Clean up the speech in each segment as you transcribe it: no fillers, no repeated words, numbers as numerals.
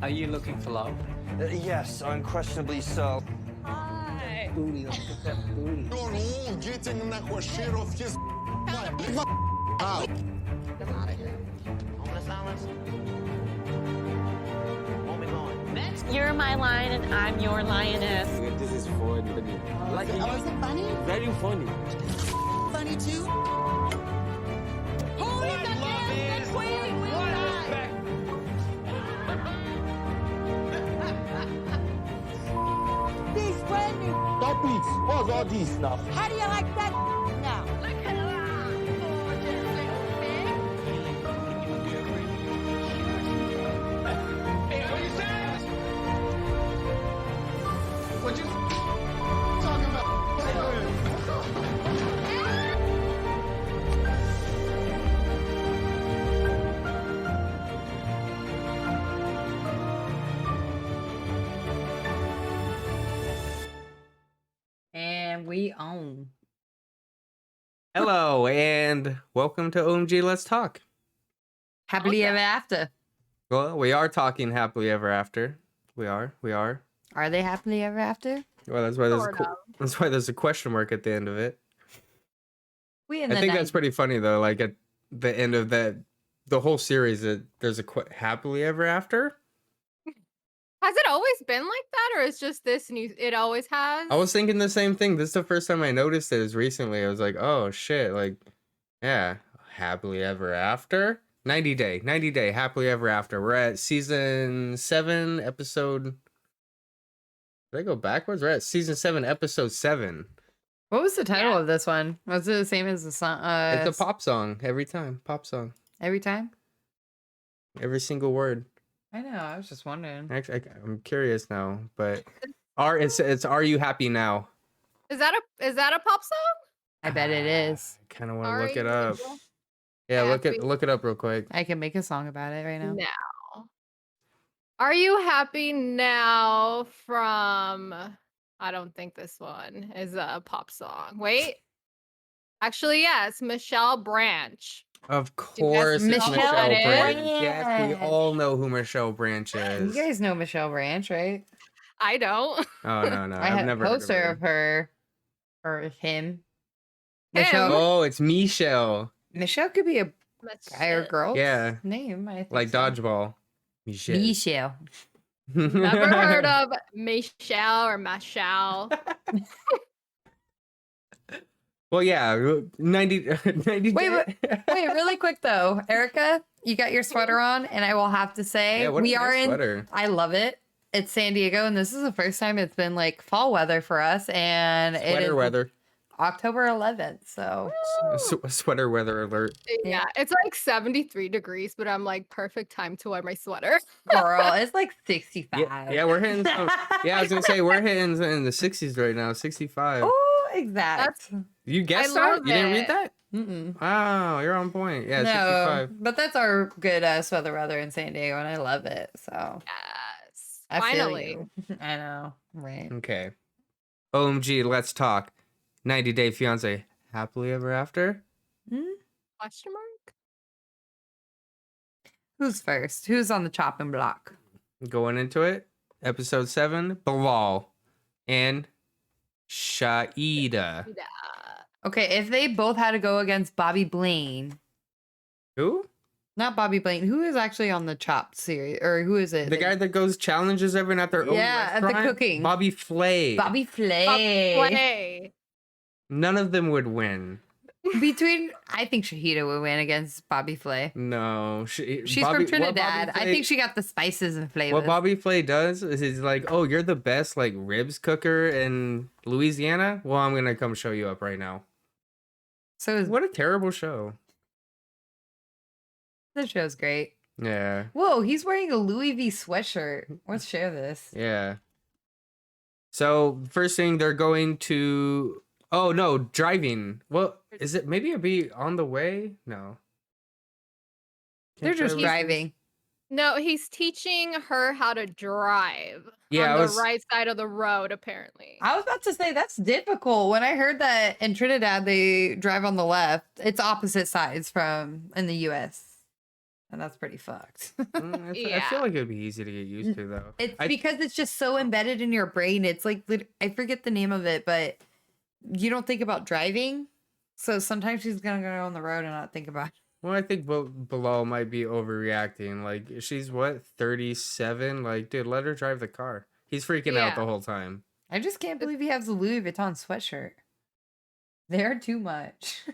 Are you looking for love? Yes, unquestionably so. Hi. Booty, look at that booty. Getting нахуй шеров есть. Out. Get out of here. Moment of silence. Moment going. Next. You're my lion and I'm your lioness. This is funny. Like, Oh, is it funny? very funny. Funny too? Who is the dance queen? These brand new. Stop it. What's all this now? How do you like that now? Look at her. Gorgeous little pig. Hey, what you saying? What you talking about? And we own. Hello and welcome to OMG Let's Talk. Happily ever after. Well, we are talking happily ever after. We are. Are they happily ever after? Well, that's why there's a question mark at the end of it. We in I the think night. that's pretty funny though. Like at the end of the whole series, there's a happily ever after. Has it always been like that, or is just this new? It always has. I was thinking the same thing. This is the first time I noticed it. Is recently. I was like, oh shit, like, yeah, happily ever after. 90 day, happily ever after. We're at season 7, episode. Did I go backwards? We're at season 7, episode 7. What was the title of this one? Was it the same as the song? It's a pop song every time. Pop song. Every time? Every single word. I know. I was just wondering. Actually, I'm curious now, but it's Are You Happy Now? Is that a pop song? I bet it is. I kind of want to Are look it you up. Yeah, happy look it up real quick. I can make a song about it right now. Now. Are you happy now? From I don't think this one is a pop song. Wait. Actually, yes, Michelle Branch. Of course, it's Michelle Branch. Branch. Yes, we all know who Michelle Branch You is. guys know Michelle Branch, right? I don't. Oh no, I I've have never a heard of poster her. of her or him. Him. Michelle. Oh, it's Michelle. Michelle could be a guy or girl. Yeah. Name, I think. Like so. dodgeball. Michelle. Michelle. Never heard of Michelle or Michelle. Well, yeah, 90 Wait, really quick though, Erica, you got your sweater on, and I will have to say Yeah, what we a are nice in. sweater. I love it. It's San Diego, and this is the first time it's been like fall weather for us, and it Sweater is weather. October 11th. So Sweater weather alert. Yeah, it's like 73 degrees, but I'm like perfect time to wear my sweater. girl, it's like 65. Yeah, we're hitting. Yeah, I was gonna say we're hitting in the 60s right now. 65. Oh, exact. You guessed I that? love You didn't read it. that? Mm-mm. Wow, you're on point. Yeah, No, 65. but that's our good weather weather in San Diego, and I love it. So Yes. I feel Finally. you. I know, right? Okay. OMG, let's talk. 90 Day Fiance. Happily ever after? Question mark? Who's first? Who's on the chopping block? Going into it. Episode 7, Bilal and Shaida. Yeah. Okay, if they both had to go against Bobby Blaine, Who? not Bobby Blaine, who is actually on the Chopped series, or who is it? The guy that goes challenges everyone at their own Yeah, at the restaurant? cooking. Bobby Flay. Bobby Flay. Play. None of them would win. I think Shahida would win against Bobby Flay. No. She's Bobby- from what Trinidad. Bobby I Flay- think she got the spices and flavors. What Bobby Flay does is he's like, oh, you're the best like ribs cooker in Louisiana? Well, I'm going to come show you up right now. So is, What a terrible show. the show's great. Yeah. Whoa, he's wearing a Louis V sweatshirt. Let's share this. Yeah. So first thing they're going to driving. Well, is it maybe it'll be on the way? No. They're just driving. No, he's teaching her how to drive Yeah, on the right side of the road, apparently. I was about to say that's difficult. When I heard that in Trinidad they drive on the left, it's opposite sides from in the US. and that's pretty fucked. I Yeah. feel like it'd be easy to get used to though. It's I- because it's just so embedded in your brain. It's like I forget the name of it, but you don't think about driving. So sometimes she's gonna go on the road and not think about it. Well, I think Bilal might be overreacting. Like, she's what, 37? Like, dude, let her drive the car. He's freaking out Yeah. the whole time. I just can't believe he has a Louis Vuitton sweatshirt. They're too much.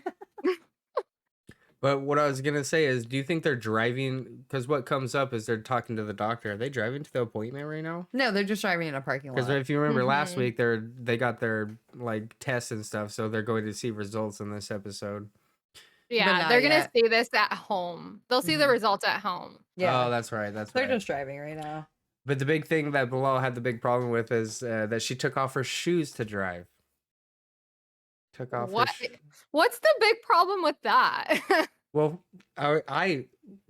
But what I was gonna say is, do you think they're driving? Because what comes up is they're talking to the doctor. Are they driving to the appointment right now? No, they're just driving in a parking lot. Because if you remember last Mhm. week, they got their like tests and stuff, so they're going to see results in this episode. Yeah, not they're gonna yet. see this at home. They'll see the Mhm. results at home. Yeah, Oh, that's right. That's they're right. just driving right now. But the big thing that Bilal had the big problem with is that she took off her shoes to drive. Took off What? her What's the big problem with that? Well, I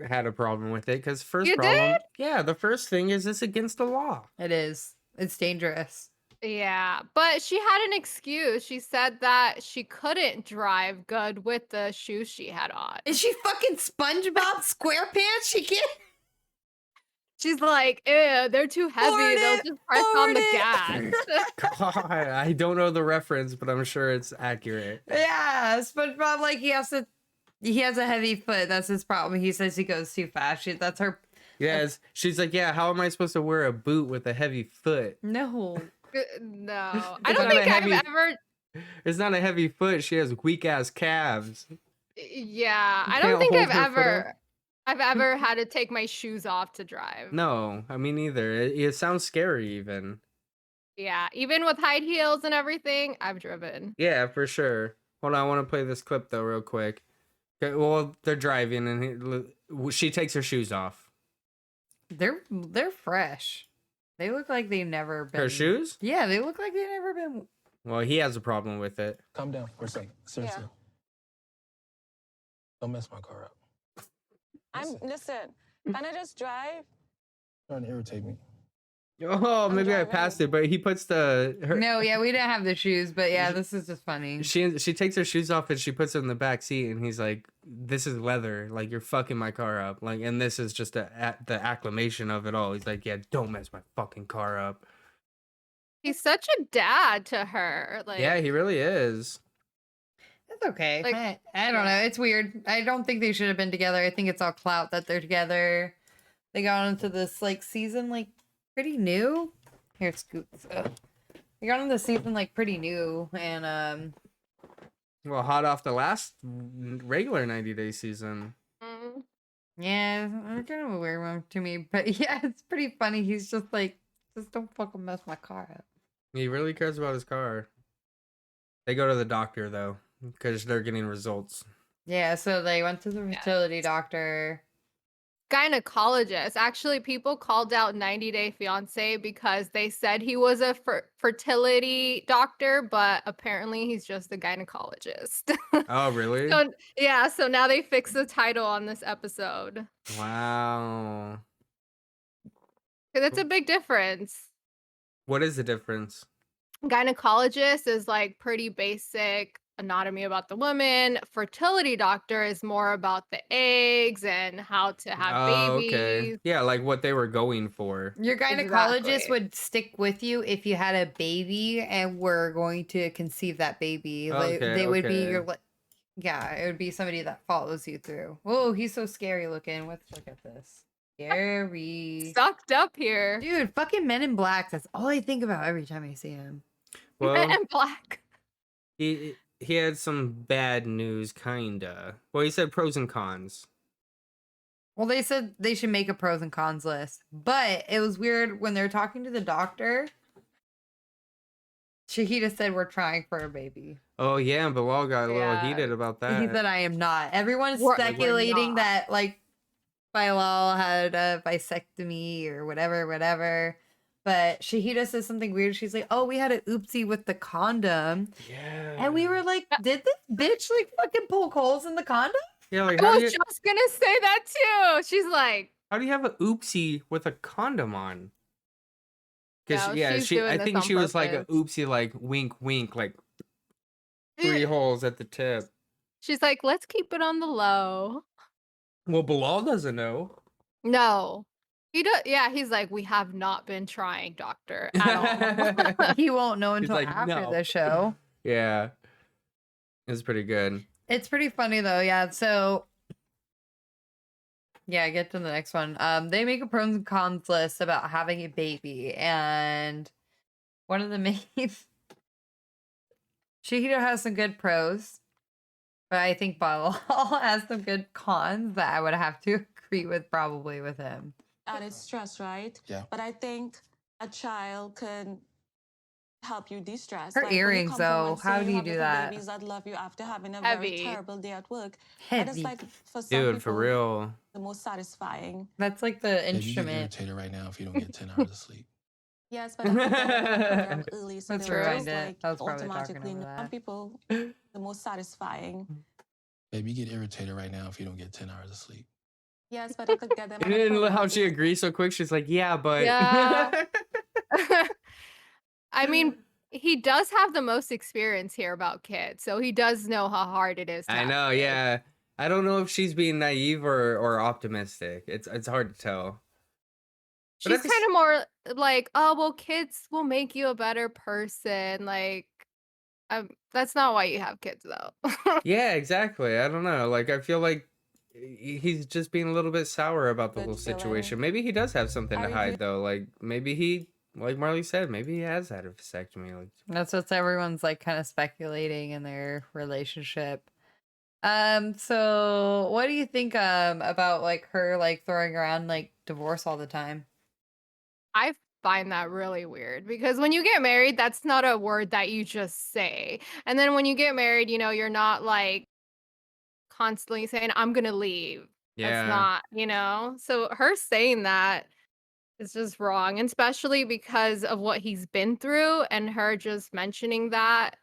had a problem with it because first You problem, yeah, the first thing is it's against the law. It is. It's dangerous. Yeah, but she had an excuse. She said that she couldn't drive good with the shoes she had on. Is she fucking SpongeBob SquarePants? She can't. She's like, ew, they're too heavy. Ford They'll it, just press on the Ford gas. God, I don't know the reference, but I'm sure it's accurate. Yeah, SpongeBob, like, he has a heavy foot. That's his problem. He says he goes too fast. That's her. Yes, she's like, yeah, how am I supposed to wear a boot with a heavy foot? No. No, I It's don't not a think I've heavy- ever. It's not a heavy foot. She has weak ass calves. Yeah, You I don't can't think hold I've her foot ever. I've ever had to take my shoes off to drive. No, I mean neither. It sounds scary even. Yeah, even with high heels and everything, I've driven. Yeah, for sure. Hold on, I want to play this clip though, real quick. Okay, well, they're driving and she takes her shoes off. They're fresh. They look like they've never been. Her shoes? Yeah, they look like they've never been. Well, he has a problem with it. Calm down for a second. Seriously. Don't mess my car up. Listen, can I just drive? Trying to irritate me. Oh, maybe I driving. passed it, but he puts her. No, yeah, we didn't have the shoes, but yeah, this is just funny. She takes her shoes off and she puts it in the back seat, and he's like, "This is leather. Like you're fucking my car up. Like, and this is just the acclamation of it all." He's like, "Yeah, don't mess my fucking car up." He's such a dad to her. Like, Yeah, he really is. It's okay. Like, I don't know. It's weird. I don't think they should have been together. I think it's all clout that they're together. They got into this like season like pretty new. Here, scoot. They got into the season like pretty new, and Well, hot off the last regular 90-day season. mm, yeah, it's kind of a weird one to me. But yeah, it's pretty funny. He's just like, just don't fucking mess my car up. He really cares about his car. They go to the doctor though, because they're getting results. Yeah, so they went to the Yeah. fertility doctor. gynecologist. Actually, people called out 90 Day Fiance because they said he was a fertility doctor, but apparently he's just a gynecologist. Oh, really? So yeah, so now they fixed the title on this episode. Wow. 'Cause it's a big difference. What is the difference? Gynecologist is like pretty basic anatomy about the woman. Fertility doctor is more about the eggs and how to have babies. Okay. Yeah, like what they were going for. Your gynecologist Exactly. would stick with you if you had a baby and were going to conceive that baby. Like, Okay, they would be okay. your, yeah, it would be somebody that follows you through. Oh, he's so scary looking. Let's look at this. Scary. Sucked up here. Dude, fucking Men in Black. That's all I think about every time I see him. Well, And black. he had some bad news, kinda. Well, he said pros and cons. Well, they said they should make a pros and cons list, but it was weird when they're talking to the doctor. Shahida said we're trying for a baby. Oh yeah, and Bilal got a little Yeah. heated about that. He said I am not. Everyone's We're speculating not. that like Bilal had a vasectomy or whatever. But Shahida says something weird. She's like, "Oh, we had an oopsie with the condom," Yeah. and we were like, "Did this bitch like fucking poke holes in the condom?" Yeah, like I how do was you just gonna say that too. She's like, have a oopsie with a condom on? Because No, yeah, she's doing I this think on she was like a purpose. oopsie, like wink, wink, like 3 holes at the tip. she's like, let's keep it on the low. Well, Bilal doesn't know. No. He does. Yeah, he's like, we have not been trying, doctor, at all. He won't know He's until like, after no. the show. Yeah. It's pretty good. It's pretty funny though, yeah. So yeah, get to the next one. They make a pros and cons list about having a baby, and one of the main Shahida has some good pros, but I think Bilal has some good cons that I would have to agree with probably with him. Added stress, right? Yeah. But I think a child can help you de-stress. Her Like, when you earrings, come home though, and say how you do you have do little that? babies that love you after having a Heavy. very terrible day at work. And it's Heavy. like, for some Dude, people, for real. the most satisfying. That's like the Babe, you get instrument. irritated right now if you don't get 10 hours of sleep. Yes, but I think they're program early, so Let's they were rewind just it. like I was probably talking automatically. over Some that. people, the most satisfying. Babe, you get irritated right now if you don't get 10 hours of sleep. Yes, but I could get them. And then how she agrees so quick. She's like, yeah, but. Yeah. I mean, he does have the most experience here about kids, so he does know how hard it is to I have know, kids. yeah. I don't know if she's being naive or optimistic. It's hard to tell. But She's at the kind of more like, oh, well, kids will make you a better person. Like, that's not why you have kids, though. Yeah, exactly. I don't know. Like, I feel like he's just being a little bit sour about the Good whole feeling. situation. Maybe he does have something Are to you hide, though. Like, maybe he, like Marley said, maybe he has had a vasectomy. Like, That's what everyone's like kind of speculating in their relationship. So what do you think about like her like throwing around like divorce all the time? I find that really weird because when you get married, that's not a word that you just say. And then when you get married, you're not like constantly saying, I'm going to leave. That's yeah, not. So her saying that is just wrong, and especially because of what he's been through, and her just mentioning that,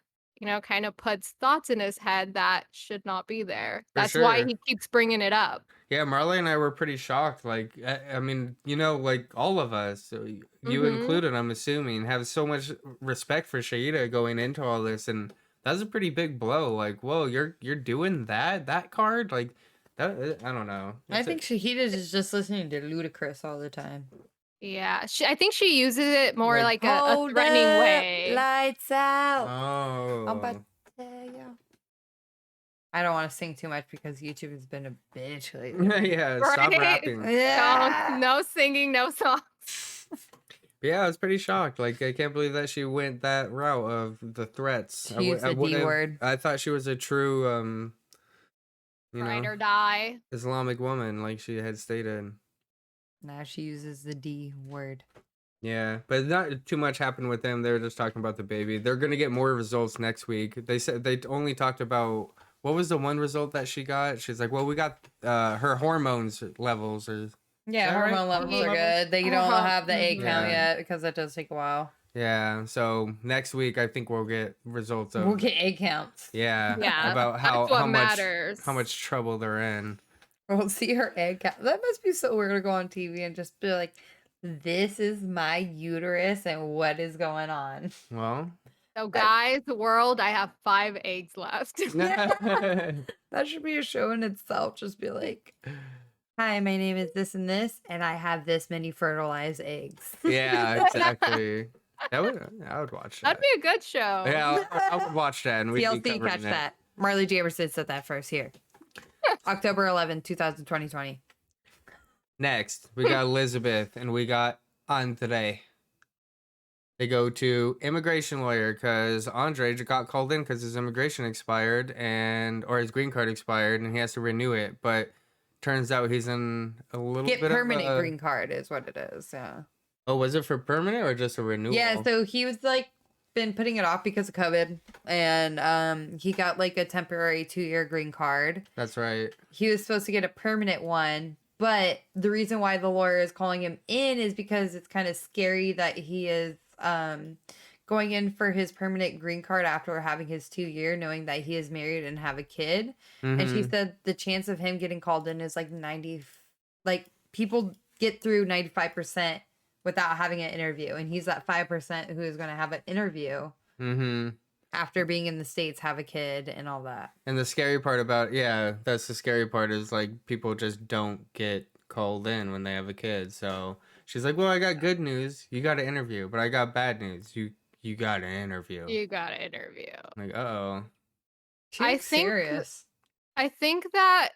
kind of puts thoughts in his head that should not be there. for That's why sure. he keeps bringing it up. Yeah, Marley and I were pretty shocked. Like, I mean, like all of us, so you Mhm. included, I'm assuming, have so much respect for Shaida going into all this, and that's a pretty big blow. Like, whoa, you're doing that card, like that. I don't know. I think Shahida is just listening to Ludacris all the time. Yeah, I think she uses it more like a "Hold threatening up, way. lights out. I'm Oh, about to tell you. I don't want to sing too much because YouTube has been a bitch lately. yeah. Stop Right? rapping. No singing, no songs. But yeah, I was pretty shocked. Like, I can't believe that she went that route of the threats. She used the D would've- word. I thought she was a true, Ride or die. Islamic woman, like she had stated. Now she uses the D word. Yeah, but not too much happened with them. They were just talking about the baby. They're gonna get more results next week. They said they only talked about what was the one result that she got. She's like, well, we got her hormones levels or Yeah, that right? hormone levels Hormone are good. They don't Uh-huh. have the egg count Yeah. yet because it does take a while. yeah. So next week I think we'll get results of We'll get egg counts. yeah, Yeah, about that's what how matters. much trouble they're in. We'll see her egg count. That must be so weird to go on TV and just be like, this is my uterus and what is going on. Well, So guys, world, I have 5 eggs left. That should be a show in itself. Just be like, hi, my name is this and this, and I have this many fertilized eggs. yeah, exactly. I would watch that. That'd be a good show. Yeah, I would watch that, and we'd be TLC, covering catch it. that. Marley Jamerson said that first here. October 11th, 2020. Next, we got Elizabeth and we got Andre. They go to immigration lawyer because Andre got called in because his immigration expired or his green card expired and he has to renew it. But turns out he's in a little Get bit permanent of a... green card is what it is. Yeah. Oh, was it for permanent or just a renewal? Yeah, so he was like been putting it off because of COVID, and he got like a temporary 2-year green card. That's right. He was supposed to get a permanent one, but the reason why the lawyer is calling him in is because it's kind of scary that he is going in for his permanent green card after having his 2-year, knowing that he is married and have a kid. And she Mhm. said the chance of him getting called in is like 90, like people get through 95% without having an interview, and he's that 5% who is going to have an interview. Mm-hmm. after being in the States, have a kid and all that. And the scary part about that's the scary part is like people just don't get called in when they have a kid. So she's like, "Well, I got good news. You got an interview, but I got bad news. You got an interview." You got an interview. I'm like, "Oh, She I looks think serious. I think that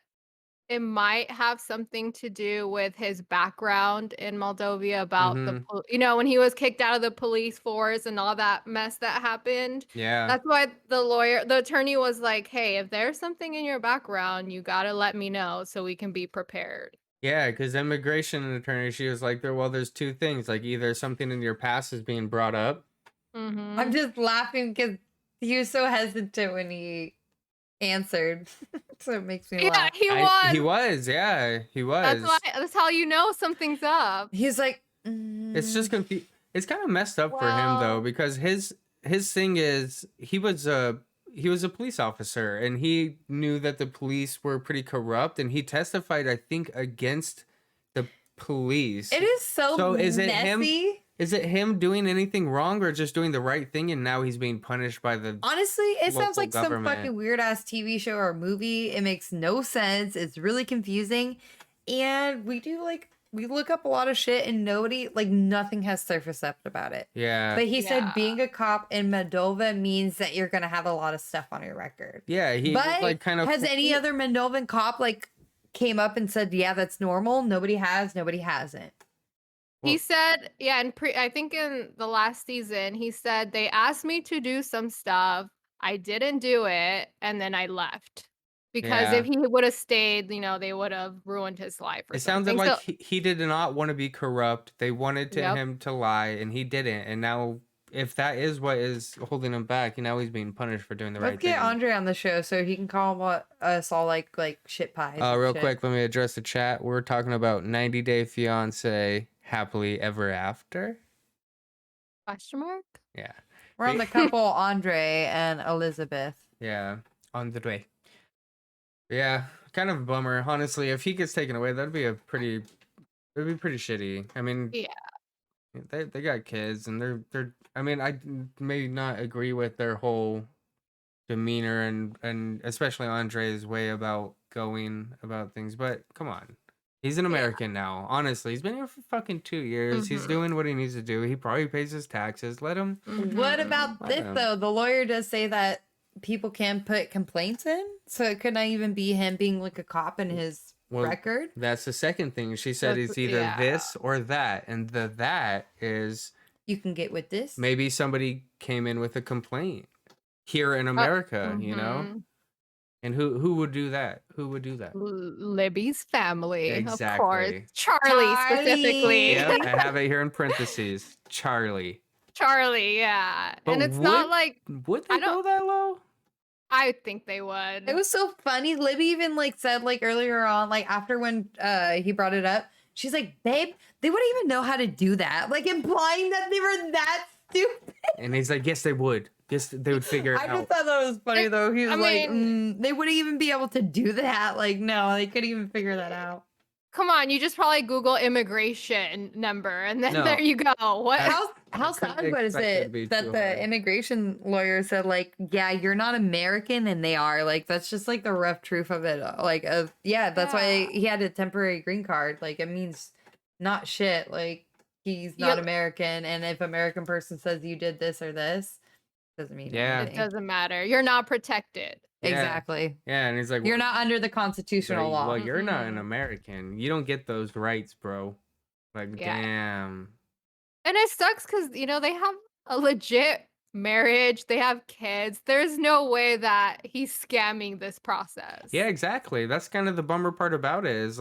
it might have something to do with his background in Moldova about mm-hmm, when he was kicked out of the police force and all that mess that happened. yeah, That's why the attorney was like, "Hey, if there's something in your background, you got to let me know so we can be prepared." yeah." Because immigration attorney, she was like, there's two things. Like either something in your past is being brought up. I'm just laughing because he was so hesitant when he answered. So it makes me Yeah, laugh. he was. He was, yeah, he That's was. why. That's how you know something's up. He's like, It's just It's kind of messed up for him though, Well- because his thing is he was a police officer and he knew that the police were pretty corrupt and he testified, I think, against the police. It is so is it messy. him? Is it him doing anything wrong or just doing the right thing and now he's being punished by the Honestly, it sounds local like some government? fucking weird ass TV show or movie. It makes no sense. It's really confusing. And we look up a lot of shit and nothing has surfaced up about it. Yeah. But he said Yeah. being a cop in Moldova means that you're gonna have a lot of stuff on your record. Yeah, he was, But like kind of has any other Moldovan cop came up and said, yeah, that's normal? Nobody has, nobody hasn't. He said, yeah, and I think in the last season, he said they asked me to do some stuff. I didn't do it, and then I left. Because Yeah. if he would have stayed, they would have ruined his life or It sounded something. like he did not want to be corrupt. They wanted Yep. him to lie, and he didn't. And now, if that is what is holding him back, now he's being punished for doing the right Let's thing. get Andre on the show so he can call us all like shit pies. and Real shit. quick, let me address the chat. We're talking about 90 Day Fiance, Happily Ever After. Question mark? Yeah. We're on the couple Andre and Elizabeth. Yeah. On the way. Yeah. Kind of a bummer. Honestly, if he gets taken away, it'd be pretty shitty. I mean, Yeah. they got kids and they're I mean, I may not agree with their whole demeanor and especially Andre's way about going about things, but come on. He's an American now. Honestly, he's been here for fucking 2 years. He's doing what he needs to do. He probably pays his taxes. Let him. What about this though? The lawyer does say that people can put complaints in, so it could not even be him being like a cop in his record. That's the second thing. She said it's either this or that, and that is you can get with this. Maybe somebody came in with a complaint here in America, you know. And who would do that? Who would do that? Libby's family, of course. Exactly. Charlie specifically. Yep, I have it here in parentheses. Charlie. Charlie, yeah. But and it's not like would they go that low? I think they would. It was so funny. Libby even said earlier on, after when he brought it up, she's like, babe, they wouldn't even know how to do that. Implying that they were that stupid. And he's like, yes, they would. Yes, they would figure it I out. just thought that was funny though. He was they wouldn't even be able to do that. No, they couldn't even figure that out. Come on, you just probably Google immigration number and then there you go. What? How sad was it that the immigration lawyer said yeah, you're not American and they are that's just the rough truth of it. That's why he had a temporary green card. It means not shit. He's not American, and if American person says you did this or this, doesn't mean anything. It doesn't matter. You're not protected. Exactly. Yeah, and he's like, you're not under the constitutional law. Well, you're not an American. You don't get those rights, bro. Damn. And it sucks because they have a legit marriage. They have kids. There's no way that he's scamming this process. Yeah, exactly. That's kind of the bummer part about it. Is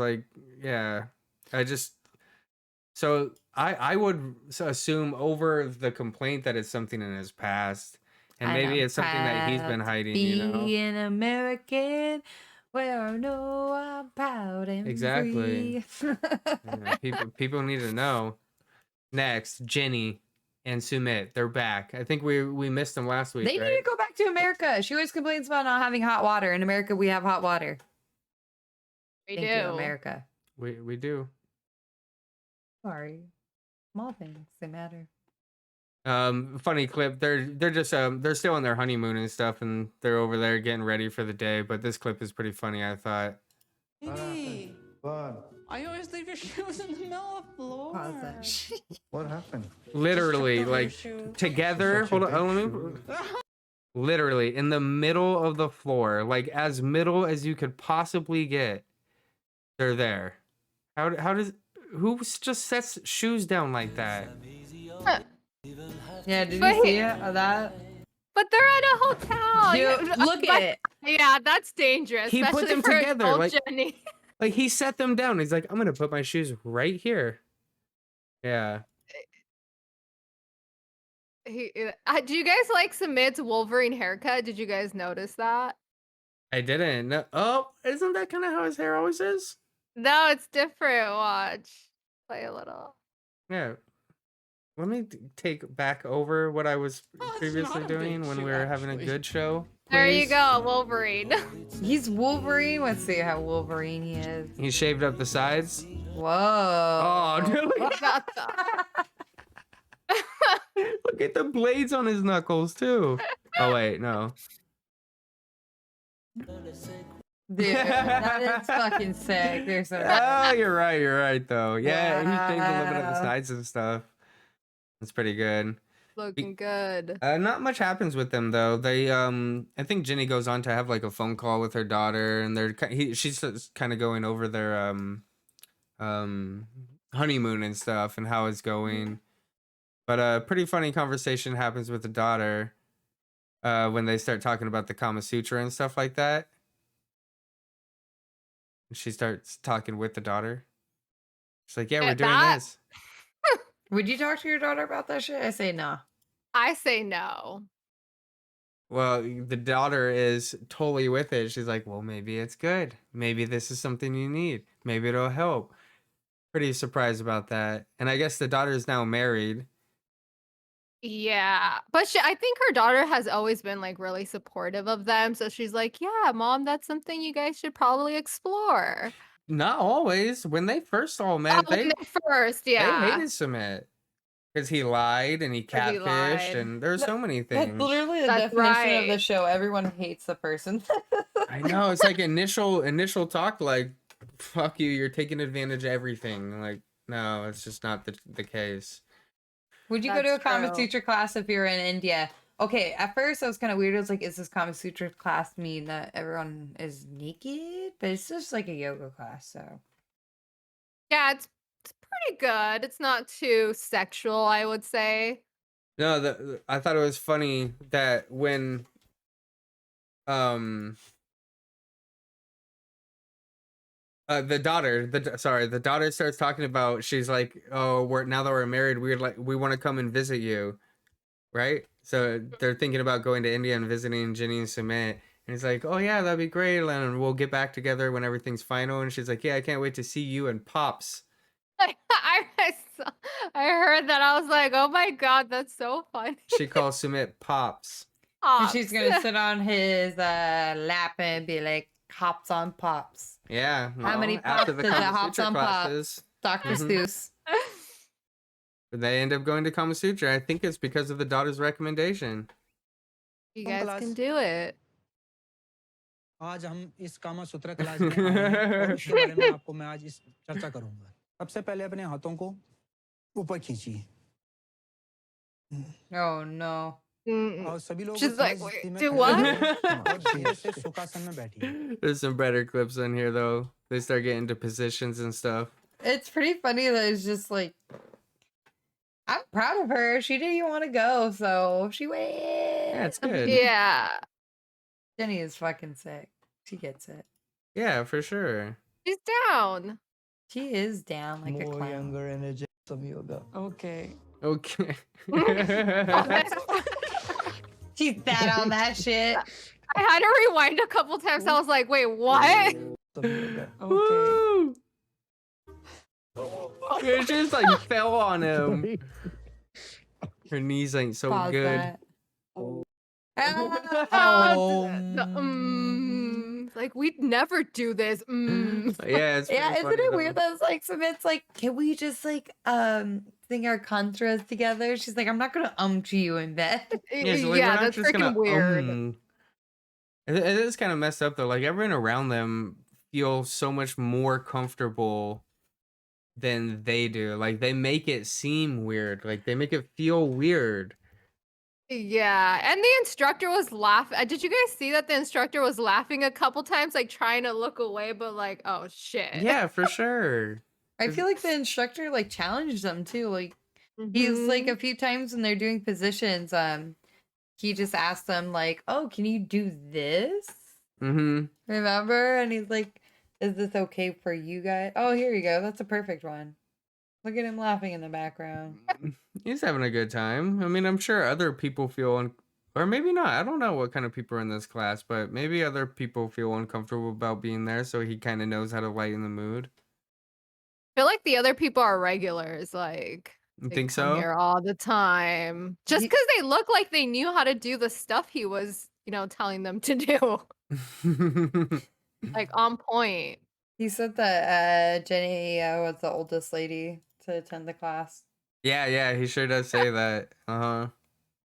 so I would assume over the complaint that it's something in his past. And maybe it's something that he's been hiding, Be an American where I know I'm proud and exactly. free. people need to know. Next, Jenny and Sumit, they're back. I think we missed them last week. They need to go back to America. She always complains about not having hot water. In America, we have hot water. Thank you, America. We do. Sorry. Small things, they matter. Funny clip. They're just they're still on their honeymoon and stuff, and they're over there getting ready for the day. But this clip is pretty funny, I thought. Baby, I always leave your shoes in the middle of the floor. Pause that. What happened? Literally, over your like shoe. together. Hold on, let me. Literally in the middle of the floor, like as middle as you could possibly get. They're there. How does who just sets shoes down like that? Yeah, did you But see it? That? But they're at a hotel. Dude, look at it. Yeah, that's dangerous. He put especially them for together, adult like- Jenny. Like he set them down. He's like, I'm gonna put my shoes right here. Yeah. Do you guys like Submit's Wolverine haircut? Did you guys notice that? I didn't. No. Oh, isn't that kind of how his hair always is? No, it's different. Watch. Play a little. Yeah. Let me take back over what I was Oh, it's previously not a big doing when shoe, we were having a actually. good show. There you please. go, Wolverine. He's Wolverine. Let's see how Wolverine he is. He shaved up the sides. Whoa. Oh, dude, look, Got that. look at the blades on his knuckles too. Oh wait, no. Dude, that is fucking sick. There's so Oh, you're right though. Yeah, he shaved a little bit of the Wow. sides and stuff. That's pretty good. Looking good. Not much happens with them though. They I think Jenny goes on to have like a phone call with her daughter, and she's kind of going over their honeymoon and stuff and how it's going. But a pretty funny conversation happens with the daughter when they start talking about the Kama Sutra and stuff like that. She starts talking with the daughter. She's like, "Yeah, we're doing this." Would you talk to your daughter about that shit? I say no. I say no. Well, the daughter is totally with it. She's like, well, maybe it's good. Maybe this is something you need. Maybe it'll help. Pretty surprised about that. And I guess the daughter is now married. Yeah, but I think her daughter has always been like really supportive of them. So she's like, "Yeah, mom, that's something you guys should probably explore." Not always. When they first all met, Oh, when they first, they yeah. hated Submit. Because he lied and he 'Cause he catfished lied. and there's so many That's things. literally the That's definition of the right. show. Everyone hates the person. I know. It's like initial talk like, fuck you, you're taking advantage of everything. Like, no, it's just not the case. Would you go to a That's Kama true. Sutra class if you were in India? Okay, at first I was kind of weird. I was like, is this Kama Sutra class mean that everyone is naked? But it's just like a yoga class, so. Yeah, it's pretty good. It's not too sexual, I would say. No, I thought it was funny that when the daughter starts talking about, she's like, oh, now that we're married, we want to come and visit you, right? So they're thinking about going to India and visiting Ginny and Sumit, and he's like, oh yeah, that'd be great, and we'll get back together when everything's final. And she's like, yeah, I can't wait to see you and Pops. I heard that. I was like, oh my god, that's so funny. She calls Sumit Pops. And she's gonna sit on his lap and be like, hops on pops. Yeah. How many well, after pops the does that Kama hops Sutra on classes, Dr. Mhm. Seuss. they end up going to Kama Sutra. I think it's because of the daughter's recommendation. You guys can do it. आज हम इस कामा सूत्र class में आए हैं और इसके बारे में आपको मैं आज इस चर्चा करूंगा। सबसे पहले अपने हाथों को ऊपर खींचिए। Oh no. और सभी लोग She's like, सहज wait, स्थिति में do खड़े what? होइए और धीरे से सुखासन में बैठिए। There's some better clips in here though. They start getting into positions and stuff. It's pretty funny that it's just like, I'm proud of her. She didn't even want to go, so she went. Yeah, it's good. Yeah. Jenny is fucking sick. She gets it. Yeah, for sure. She's down. She is down like a More clown. younger energy some yoga. Okay. Okay. She sat on that shit. I had to rewind a couple times. I was like, wait, what? Some yoga. Woo! It just like fell on him. Her knees ain't so Pause good. that. Oh, Oh. it's Like we'd never do this. Yeah, it's Yeah, pretty isn't funny, it though. weird that it's like Submit's like, can we just like sing our contras together? She's like, I'm not gonna to you in bed. Yeah, so like, we're Yeah, not that's just freaking gonna weird. It is kind of messed up though. Like everyone around them feels so much more comfortable than they do. Like they make it seem weird. Like they make it feel weird. Yeah, and the instructor was laughing. Did you guys see that the instructor was laughing a couple times, like trying to look away, but like, oh shit. Yeah, for sure. I feel like the instructor like challenged them too. Like he's like Mhm. a few times when they're doing positions, he just asked them like, "Oh, can you do this?" Mm-hmm. Remember? And he's like, "Is this okay for you guys?" Oh, here you go. That's a perfect one. Look at him laughing in the background. He's having a good time. I mean, I'm sure other people feel or maybe not. I don't know what kind of people are in this class, but maybe other people feel uncomfortable about being there, so he kind of knows how to lighten the mood. I feel like the other people are regulars, like You they think come so? here all the time. Just Ye- because they look like they knew how to do the stuff he was, telling them to do. Like on point. He said that Jenny was the oldest lady to attend the class. Yeah, he sure does say that. Uh-huh.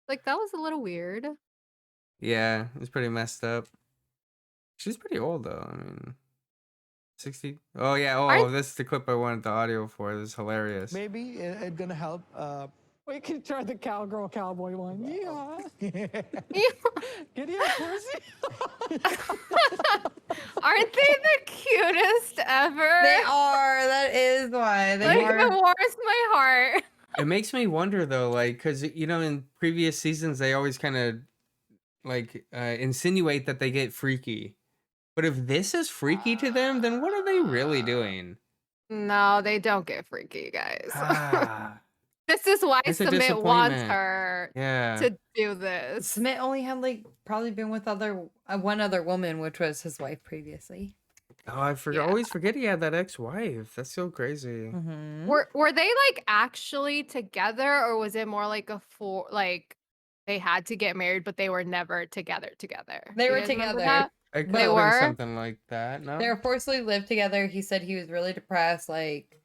Like that was a little weird. Yeah, it's pretty messed up. She's pretty old though. I mean, 60. Oh yeah. Oh, Aren't this is the clip I wanted the audio for. This is hilarious. Maybe it's gonna help. We can try the cowgirl cowboy one. Yeah. Get here, pussy. Aren't they the cutest ever? They are. That is why they Like are. it warms my heart. It makes me wonder though, like, cause in previous seasons they always kind of like insinuate that they get freaky. But if this is freaky to them, then what are they really doing? No, they don't get freaky, guys. Ah, This is why it's a Submit wants disappointment. her Yeah. to do this. Smith only had like probably been with one other woman, which was his wife previously. Oh, I forgot. Yeah. Always forget he had that ex-wife. That's so crazy. Mm-hmm. Were they like actually together, or was it more like like they had to get married, but they were never together? They Do were you guys remember together. that? I could They have been were? something like that. No. They were forcibly lived together. He said he was really depressed. Like,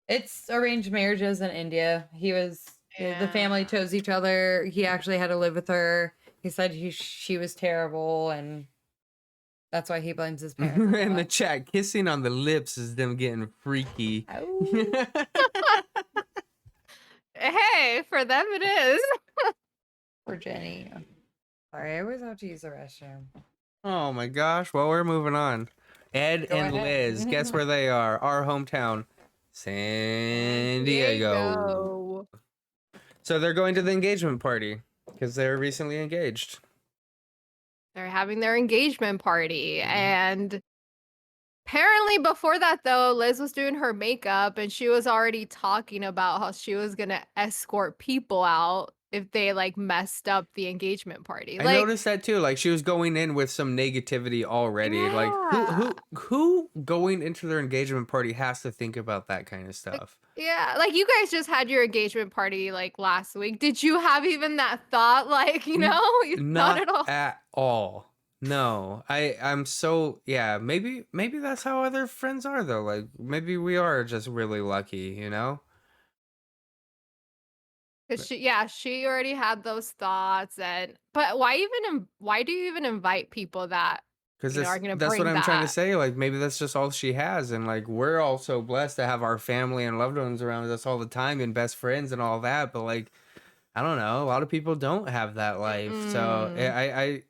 it's arranged marriages in India. He was the family chose each other. He actually had to live with her. He said she was terrible, and that's why he blames his parents. In the chat, kissing on the lips is them getting freaky. Oh. Hey, for them it is. For Jenny. Sorry, I always have to use the restroom. Oh my gosh. Well, we're moving on. Ed Go and ahead. Liz, guess where they are? Our hometown, San Diego. So they're going to the engagement party because they're recently engaged. They're having their engagement party, and apparently before that though, Liz was doing her makeup and she was already talking about how she was gonna escort people out if they like messed up the engagement party. I Like, noticed that too. Like she was going in with some negativity already. Like Yeah. who going into their engagement party has to think about that kind of stuff? yeah, like you guys just had your engagement party like last week. Did you have even that thought? Like, not Not at all. at all. No, I'm so yeah. Maybe that's how other friends are though. Like maybe we are just really lucky, you know. Cause she already had those thoughts, but why do you even invite people that Because are gonna that's bring what I'm trying to that? say. Like maybe that's just all she has, and like we're all so blessed to have our family and loved ones around us all the time and best friends and all that. But like I don't know, a lot of people don't have that life, so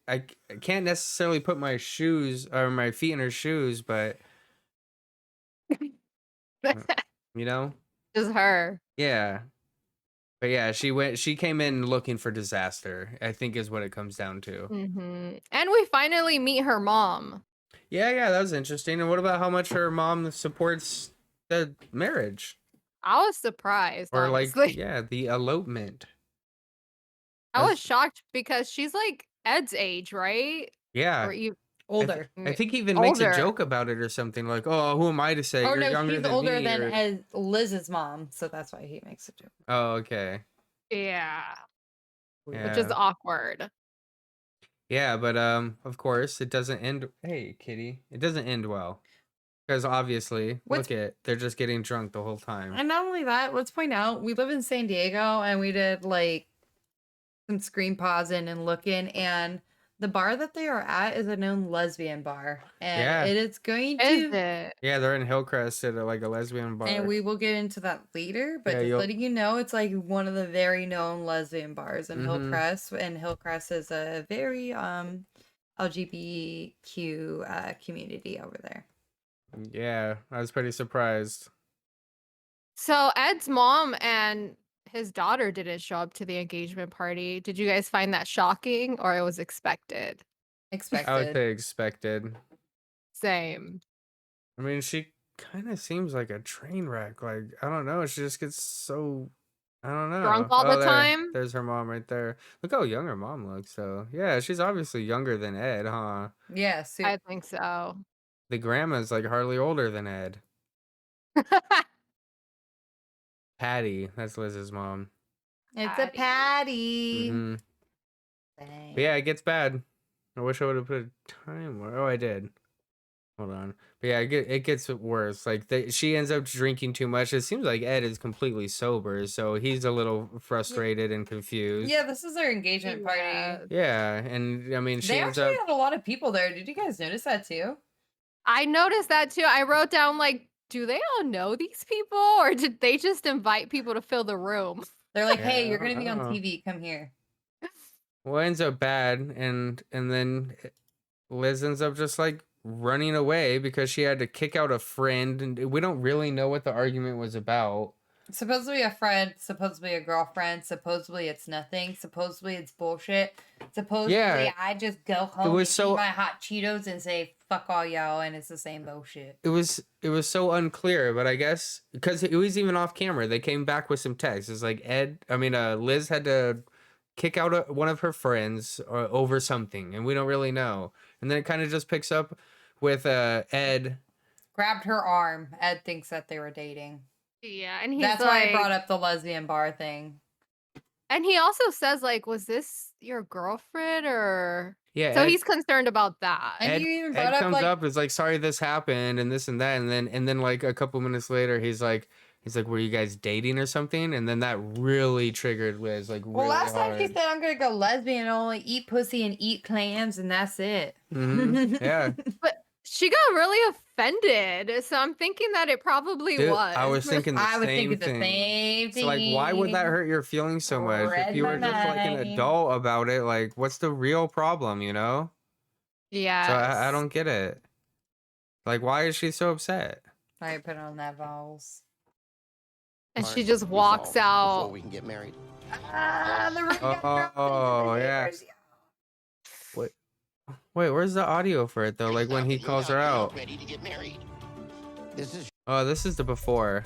I can't necessarily put my shoes or my feet in her shoes, but you know, Just her. yeah. But yeah, she came in looking for disaster, I think is what it comes down to. And we finally meet her mom. Yeah, that was interesting. And what about how much her mom supports the marriage? I was surprised, Or like, honestly. yeah, the elopement. I was shocked because she's like Ed's age, right? Yeah. Or even Older. I think he even makes a Older. joke about it or something like, "Oh, who am I to say? Oh You're no, younger she's than older me," than or- Liz's mom, so that's why he makes a joke. Oh, okay. Yeah. Yeah. Which is awkward. Yeah, but of course it doesn't end. Hey, kitty, it doesn't end well because obviously, they're just getting drunk the whole time. And not only that, let's point out we live in San Diego and we did like some screen pausing and looking, and the bar that they are at is a known lesbian bar, and Yeah. it is going to. Is it? Yeah, they're in Hillcrest at like a lesbian bar. And we will get into that later, but Yeah, just you'll- letting you know, it's like one of the very known lesbian bars in Mhm. Hillcrest, and Hillcrest is a very LGBTQ community over there. Yeah, I was pretty surprised. So Ed's mom and his daughter didn't show up to the engagement party. Did you guys find that shocking or it was expected? Expected. I would say expected. Same. I mean, she kind of seems like a train wreck. Like, I don't know. She just gets so, I don't know. Drunk all the time? There's her mom right there. Look how young her mom looks. So, yeah, she's obviously younger than Ed, huh? Yeah, I think so. The grandma's like hardly older than Ed. Patty, that's Liz's mom. It's a patty. Hmm. But yeah, it gets bad. I wish I would have put a time. Oh, I did. Hold on. But yeah, it gets worse. Like she ends up drinking too much. It seems like Ed is completely sober, so he's a little frustrated and confused. Yeah, this is their engagement party. Yeah, and I mean, she They ends actually up. had a lot of people there. Did you guys notice that too? I noticed that too. I wrote down like, do they all know these people or did they just invite people to fill the room? They're like, Yeah, hey, you're gonna be on I don't know. TV. Come here. Well, it ends up bad, and then Liz ends up just like running away because she had to kick out a friend, and we don't really know what the argument was about. Supposedly a friend, supposedly a girlfriend, supposedly it's nothing, supposedly it's bullshit. Supposedly I just go home was and so- eat my hot Cheetos and say fuck all y'all, and it's the same bullshit. It was so unclear, but I guess because it was even off camera, they came back with some text. It's like Liz had to kick out one of her friends over something, and we don't really know. And then it kind of just picks up with Ed. Grabbed her arm. Ed thinks that they were dating. Yeah, and he's That's like, why I brought up the lesbian bar thing. and he also says like, was this your girlfriend or? Yeah, So Ed- he's concerned about that. And Ed, you even Ed brought up comes like up, is like, sorry this happened and this and that, and then like a couple minutes later he's like, were you guys dating or something? And then that really triggered Liz, like well, really last time hard. she said I'm gonna go lesbian and only eat pussy and eat clams and that's it. Mhm, yeah. But she got really offended, so I'm thinking that it probably Dude, was. I was thinking the I was same thinking the thing. same So like, why would that hurt your feelings so much? Read If you my were just like an mind. adult about it, like, what's the real problem, you know? Yeah. So I don't get it. Like, why is she so upset? I put on that balls. And she just walks out. Before we can get married. Ah, the ring got dropped into Oh, the yeah. papers. Wait, where's the audio for it though? Like when he calls her out. Ready to get married. This is Oh, this is the before.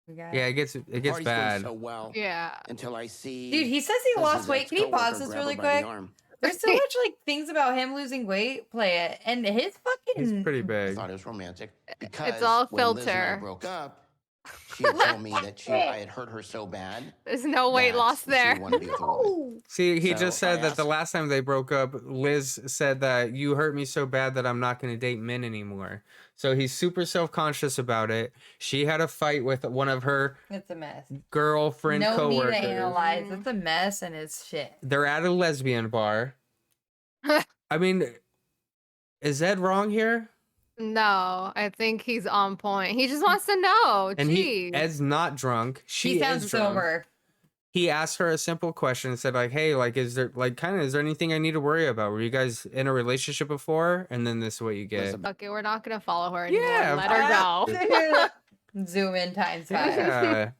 We got Yeah, it gets party's going bad. so well Yeah. until I see. Dude, he says he lost Liz's weight. Can you ex-coworker pause this grab her really by the quick? arm. There's so much like things about him losing weight. Play it, and his He's fucking. pretty I big. thought it was romantic because all when Liz and I filter. broke up, she had told me that I had hurt her so bad. There's no weight that loss she there. wanted to be with a woman. See, he So just I said that the asked- last time they broke up, Liz said that you hurt me so bad that I'm not going to date men anymore. So he's super self-conscious about it. She had a fight with one of her It's a mess. girlfriend No need to coworkers. analyze. It's a mess and it's shit. They're at a lesbian bar. I mean, is Ed wrong here? No, I think he's on point. He just wants to know. And Jeez. Ed's not drunk. She He sounds is drunk. sober. He asked her a simple question and said like, hey, like, is there anything I need to worry about? Were you guys in a relationship before? And then this is what you get. Okay, we're not gonna follow her anymore. Yeah, Let her go. Zoom in times 5. Yeah.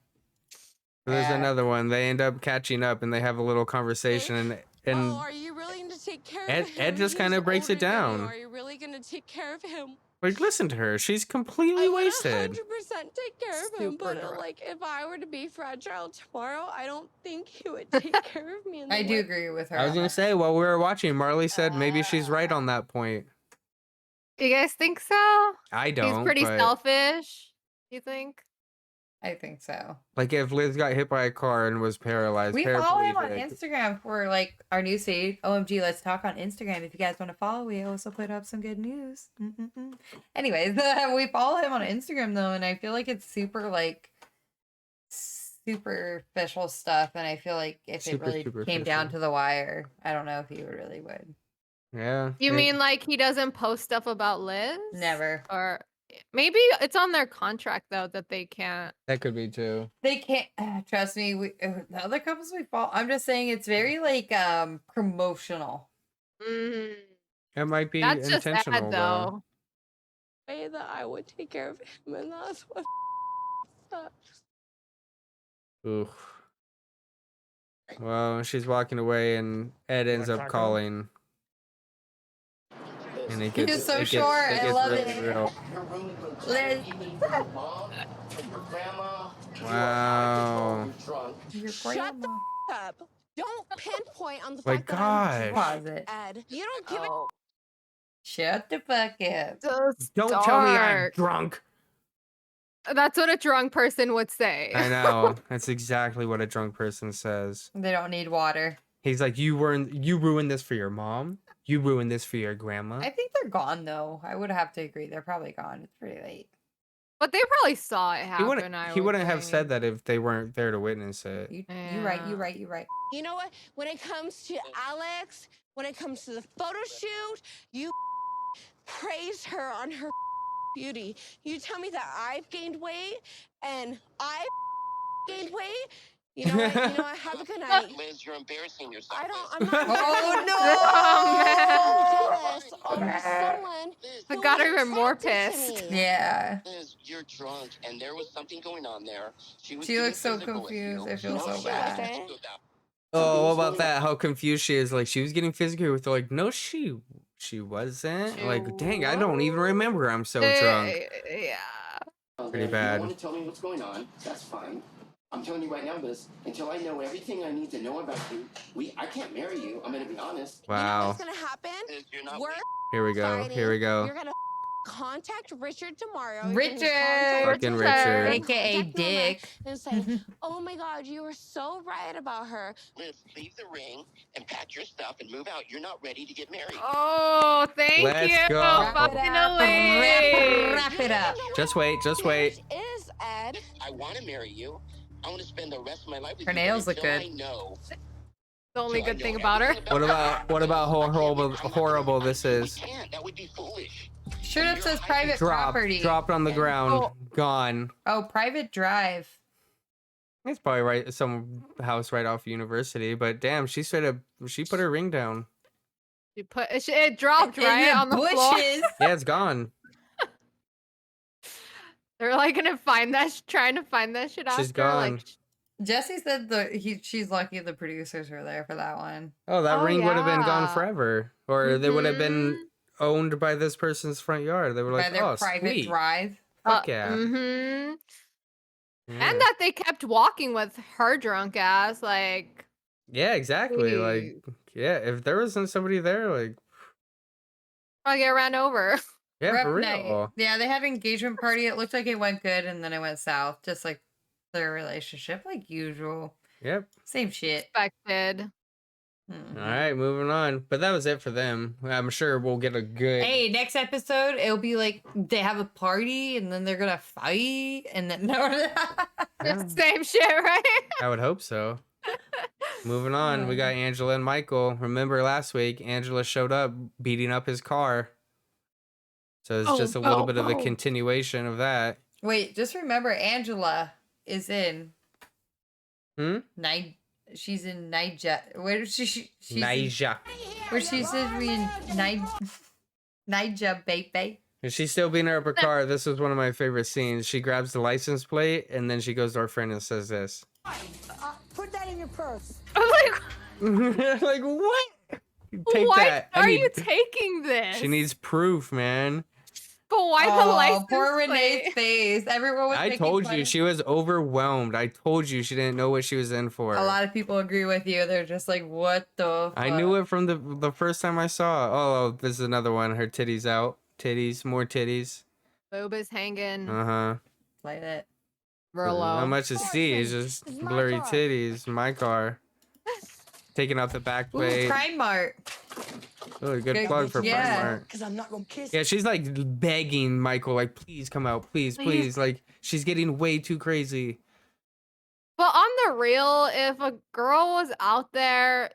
There's Yeah. another one. They end up catching up and they have a little conversation and Oh, are you really going to take care of him? Ed just kind of breaks it down. Are you really going to take care of him? Like, listen to her. She's completely I would wasted. 100% take care of him, Super but drunk. like if I were to be fragile tomorrow, I don't think he would take care of me. In the I do way- agree with her. I was on gonna that. say while we were watching, Marley said maybe she's right on that point. Do you guys think so? I don't. He's pretty but selfish. You think? I think so. Like if Liz got hit by a car and was paralyzed, We follow him on paraplegic. Instagram for like our news feed. OMG, let's talk on Instagram. If you guys want to follow, we also put up some good news. Anyways, we follow him on Instagram though, and I feel like it's super like superficial stuff. And I feel like if it really came down to the wire, I don't know if he really would. Yeah. You mean like he doesn't post stuff about Liz? Never. Or maybe it's on their contract though that they can't. That could be too. They can't trust me. The other couples we follow, I'm just saying it's very like promotional. Mm, It might be that's just intentional sad though. though. Way that I would take care of him, and that's what sucks. Oof. Well, she's walking away, and Ed ends up calling. And it gets, He is so it gets, short. it I gets love really it. real. Liz. Wow. Your Shut grandma. the up. Don't pinpoint on the My fact that I'm gosh. Pause it. Ed. You don't give Oh, Shut the fuck up. so Don't tell me I'm dark. drunk. That's what a drunk person would say. I know. That's exactly what a drunk person says. They don't need water. He's like, you ruined this for your mom. You ruined this for your grandma. I think they're gone though. I would have to agree. They're probably gone. It's pretty late. But they probably saw it He happen. wouldn't have said that if they weren't there to witness it. You right. You right. You right. You know what? When it comes to Alex, when it comes to the photo shoot, you praise her on her beauty. You tell me that I've gained weight and I've gained weight. You know what? You know what? Have a good night. Liz, you're embarrassing yourself. I don't. I'm not. Oh I'm someone I who got is even more attracted to pissed. me. Yeah. Liz, you're drunk, and there was something going on there. She She looks so confused. I feel so bad. Oh, what about that? How confused she is. Like, she was getting physical with her. Like, no, she wasn't. Like, dang, I don't even remember. I'm so drunk. Yeah. Pretty bad. You want to tell me what's going on? That's fine. I'm telling you right now, Liz, until I know everything I need to know about you, I can't marry you. I'm going to be honest. You know Wow. what's gonna happen? Liz, you're not We're Here we go. fighting. Here we go. You're gonna contact Richard tomorrow. Richard! Fucking Richard. AKA Dick. And say, oh my God, you were so right about her. Liz, leave the ring and pack your stuff and move out. You're not ready to get married. Oh, thank Let's you. go. Finally. Wrap it up. Just wait. Just wait. Is Ed? I want to marry you. I want to spend the rest of my life with Her you. nails look until good. I know. The only Till I good know thing about her. everything What about how horrible this We is? can't. That would be foolish. Shirt up says private property. Dropped on the ground. Gone. Oh, private drive. It's probably right some house right off university, but damn, she put her ring down. It dropped In right the on the floor. bushes. Yeah, it's gone. They're like gonna find that, trying to find that shit after. She's gone. Like, Jesse said she's lucky the producers were there for that one. Oh, that ring would have been gone yeah. forever, or they would have been owned by this person's front yard. They were By like, their oh, private sweet. drive. Fuck yeah. Mm-hmm. Yeah. And that they kept walking with her drunk ass, like. Yeah, exactly. Sweet. Like, yeah, if there wasn't somebody there, like, I get ran over. yeah, Rep for real. night. Yeah, they had an engagement party. It looked like it went good, and then it went south, just like their relationship, like usual. Yep. Same shit. Expected. Mhm. All right, moving on. But that was it for them. I'm sure we'll get a good. Hey, next episode it'll be like they have a party and then they're gonna fight and then The same shit, right? I would hope so. Moving on, we got Angela and Michael. Remember last week, Angela showed up beating up his car. So it's just a little bit of a continuation of that. Wait, just remember Angela is in she's in Niger. Where is she's Niger. where she's in Niger, baby. And she's still beating her up her car. This was one of my favorite scenes. She grabs the license plate and then she goes to our friend and says this. Put that in your purse. I'm like, Like, what? Take why that. are you taking this? She needs proof, man. But why the license Poor plate? Renee's face. Everyone was I making told fun you of- she was overwhelmed. I told you she didn't know what she was in for. A lot of people agree with you. They're just like, what the fuck? I knew it from the first time I saw it. Oh, this is another one. Her titties out. Titties, more titties. Boob is hanging. Uh-huh. Like it. Real Not low. much to see. It's just blurry titties. My car. Taking out the back Ooh, plate. Prime Mart. Oh, good plug for yeah. Prime Mart. Because I'm not going to kiss Yeah, she's like begging Michael, like, please come out, please, please. Like, she's getting way too crazy. But on the real, if a girl was out there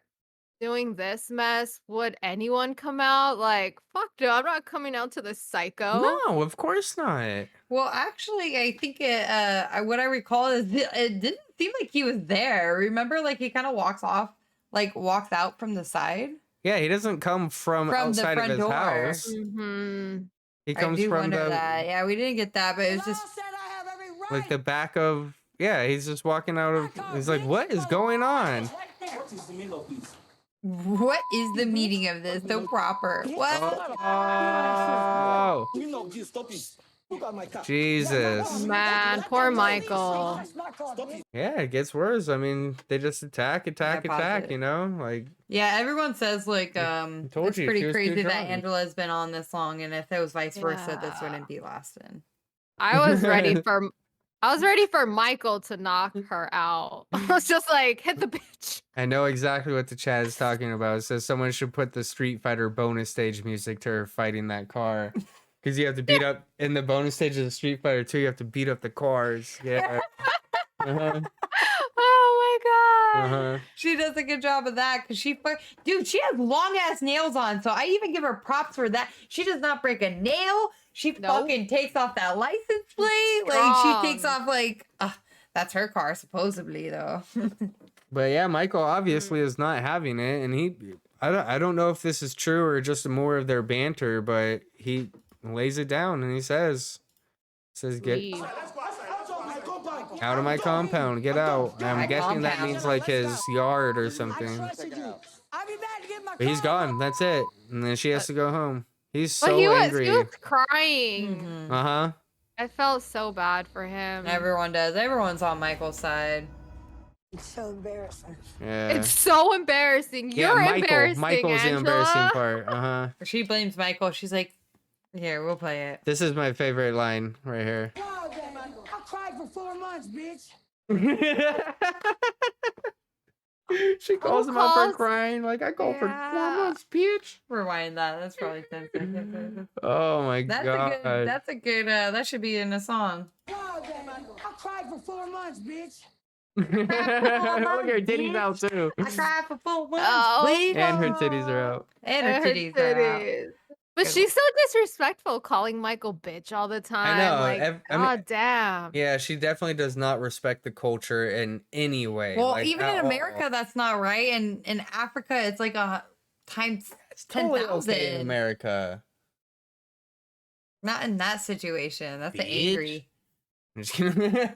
doing this mess, would anyone come out? Like, fuck no, I'm not coming out to the psycho. No, of course not. Well, actually, I think what I recall is it didn't seem like he was there. Remember, like he kind of walks out from the side. Yeah, he doesn't come from the outside of front his door. house. Mm-hmm. He I comes do from wonder the that. Yeah, we didn't get that, but it was just like the back of he's just walking out of he's like, what is going on? what is the meaning of this? So proper. What? Oh, Jesus. Man, poor Michael. Yeah, it gets worse. I mean, they just attack, pause you know? Like, Yeah, everyone says like told it's you, she pretty was too crazy that drunk. Angela's been on this long, and if it was vice versa, this Yeah. wouldn't be lasting. I was ready for Michael to knock her out. I was just like, hit the bitch. I know exactly what the chat is talking about. It says someone should put the Street Fighter bonus stage music to her fighting that car. Because you have to beat up, in the bonus stage of the Street Fighter 2, you have to beat up the cars. Yeah. Uh-huh. Oh my god. Uh-huh. She does a good job of that because dude, she has long ass nails on, so I even give her props for that. She does not break a nail. She fucking takes off that license plate. Like she takes off that's her car supposedly though. But yeah, Michael obviously is not having it, and I don't know if this is true or just more of their banter, but he lays it down and he says get Leave. out of my compound, get out. I'm guessing that means like his yard or something. But he's gone. That's it. And then she has to go home. He's so angry. He was crying. Uh-huh. I felt so bad for him. Everyone does. Everyone's on Michael's side. It's so embarrassing. Yeah. It's so embarrassing. Yeah, You're embarrassing, Michael's the Angela. embarrassing part. Uh-huh. She blames Michael. She's like, here, we'll play it. This is my favorite line right here. I cried for 4 months, bitch. She calls him out for crying. Like, I called for 4 months, bitch. Rewind that. That's probably 10 seconds. Oh my god. That's a good, that should be in a song. I cried for 4 months, bitch. Look at her titties out too. I cried for 4 months. Oh. And her titties are out. And her titties are out. But she's so disrespectful, calling Michael bitch all the time. I know. Like, I mean, damn. yeah, she definitely does not respect the culture in any way. Well, like, even in at America, all. that's not right. And in Africa, it's like a times It's totally 10,000. okay in America. Not in that situation. That's the Bitch. angry. I'm just kidding.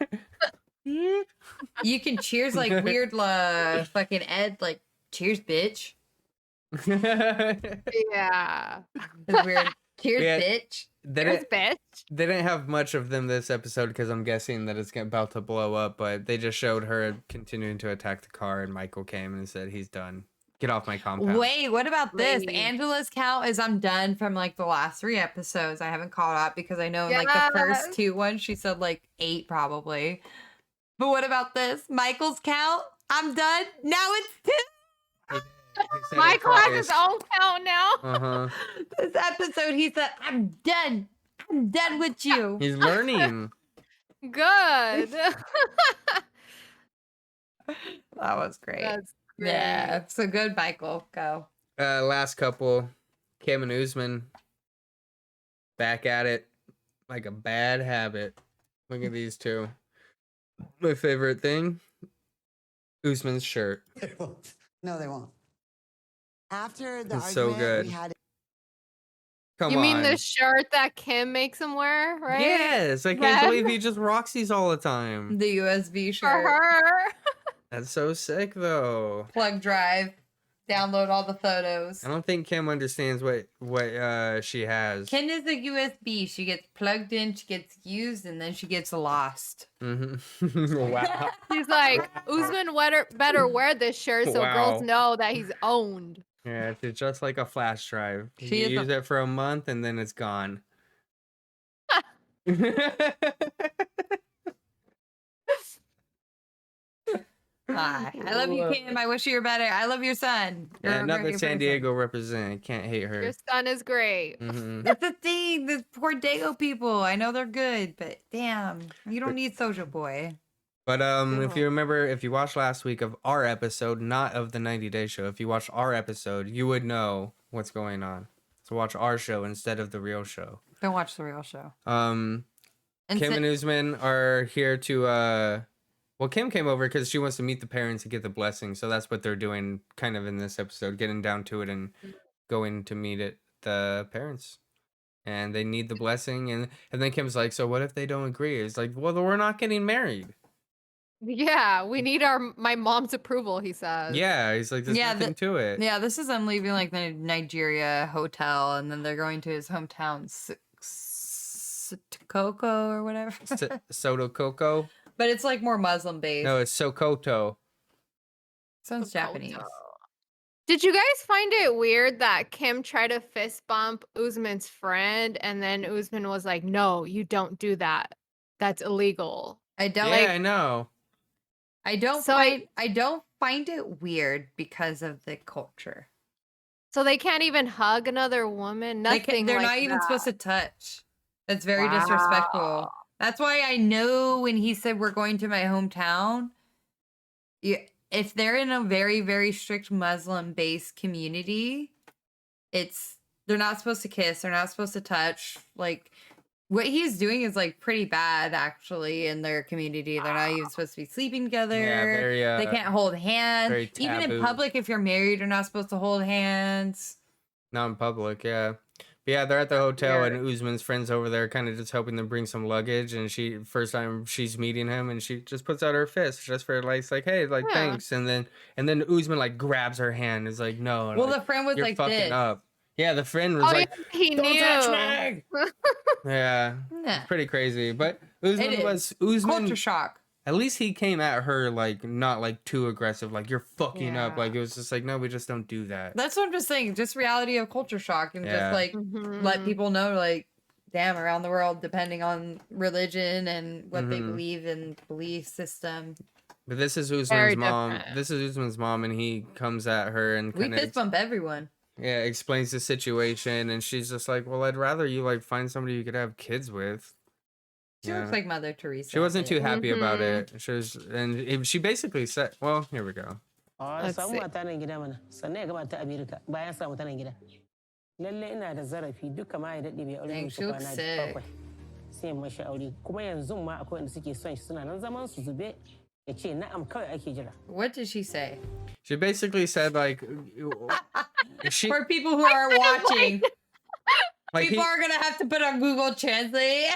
You can cheers like weird, fucking Ed, like cheers, bitch. Yeah. It's weird. Cheers, Yeah. bitch. Cheers, bitch. They didn't have much of them this episode because I'm guessing that it's about to blow up, but they just showed her continuing to attack the car, and Michael came and said, he's done. Get off my compound. Wait, what about this? Leave. Angela's count is I'm done from like the last 3 episodes. I haven't caught up because I know in like the first 2 ones she said like 8 probably. But what about this? Michael's count? I'm done. Now it's 10. He said it Michael has his twice. own count now. Uh-huh. This episode he said, I'm done. I'm done with you. He's learning. Good. That was great. That's great. Yeah. So good, Michael. Go. Last couple, Kim and Usman, back at it like a bad habit. Look at these two. My favorite thing, Usman's shirt. No, they won't. After the It's so good. we had Come You on. mean the shirt that Kim makes him wear, right? Yes, I can't Red? believe he just rocks these all the time. The USB For shirt. her. That's so sick, though. Plug drive. Download all the photos. I don't think Kim understands what she has. Ken is a USB. She gets plugged in, she gets used, and then she gets lost. Mm-hmm. Wow. He's like, Usman better wear this shirt so Wow. girls know that he's owned. Yeah, it's just like a flash drive. She You is use it for a month and then it's gone. I love you, Kim. I wish you were better. I love your son. You're Yeah, a not great that San person. Diego represent. Can't hate her. Your son is great. That's the thing. The poor Dago people. I know they're good, but damn, you don't need Soulja Boy. But if you remember, if you watched last week of our episode, not of the 90 Day Show, if you watched our episode, you would know what's going on. So watch our show instead of the real show. Don't watch the real show. Kim and Usman are here to well, Kim came over because she wants to meet the parents and get the blessing. So that's what they're doing kind of in this episode, getting down to it and going to meet the parents. And they need the blessing. And then Kim's like, so what if they don't agree? It's like, well, we're not getting married. Yeah, we need my mom's approval, he says. Yeah, he's like, there's nothing to it. Yeah, this is them leaving like the Nigeria hotel, and then they're going to his hometown, Sotoko or whatever. Sotokoko? But it's like more Muslim based. No, it's Sokoto. Sounds Japanese. Did you guys find it weird that Kim tried to fist bump Usman's friend, and then Usman was like, "No, you don't do that. That's illegal." I don't. Yeah, I know. I don't find it weird because of the culture. So they can't even hug another woman. Nothing. They're like not even that. supposed to touch. That's very disrespectful. That's why I know when he said we're going to my hometown, if they're in a very, very strict Muslim-based community, they're not supposed to kiss. They're not supposed to touch. Like, what he's doing is like pretty bad actually in their community. They're not even supposed to be sleeping together. Yeah, very, they can't hold hands. very Even in taboo. public, if you're married, you're not supposed to hold hands. Not in public, yeah. But yeah, they're at the hotel Weird. and Usman's friends over there kind of just helping them bring some luggage. And first time she's meeting him, and she just puts out her fist just for like, hey, like, thanks. And then Usman like grabs her hand. Is like, no. Well, like, the friend was you're like fucking this. up. Yeah, the friend was Oh, like, yeah, he don't knew. touch me. Yeah, Nah. pretty crazy. But It Usman is. Usman. Culture shock. At least he came at her like not like too aggressive, like you're fucking up. Yeah. Like it was just like, no, we just don't do that. That's what I'm just saying. Just reality of culture shock, and Yeah. just like Mhm. let people know, like, damn, around the world, depending on religion and what they Mhm. believe in, belief system. But this is Very Usman's mom. different. This is Usman's mom, and he comes at her and We kind fist of bump everyone. explains the situation, and she's just like, well, I'd rather you like find somebody you could have kids with. She Yeah. looks like Mother Teresa. She wasn't too happy about Mhm. it. She basically said, well, here we go. Let's see. mata nan gida mana sannan ya gabata Amerika bayan samu ta nan gida lalle ina da zarafi duka ma ya dade bai aure Dang, mu she looks kwana sick. bakwai sai mashi aure kuma yanzu ma akwai wanda suke son shi suna nan zaman su zube ya ce na'am kawai ake jira. What did she say? She basically said like, she For people who are watching, like people are gonna have to put on Google Translate.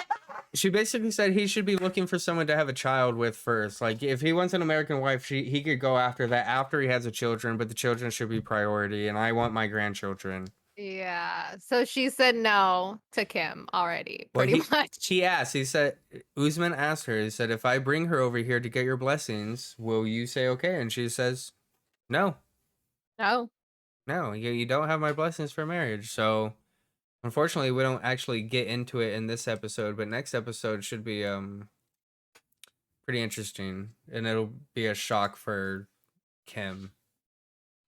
she basically said he should be looking for someone to have a child with first. Like if he wants an American wife, he could go after that after he has the children, but the children should be priority. And I want my grandchildren. Yeah. So she said no to Kim already, Well, pretty much. He asked. He said Usman asked her. He said, if I bring her over here to get your blessings, will you say okay? And she says, no, No. you don't have my blessings for marriage. So unfortunately, we don't actually get into it in this episode, but next episode should be pretty interesting, and it'll be a shock for Kim.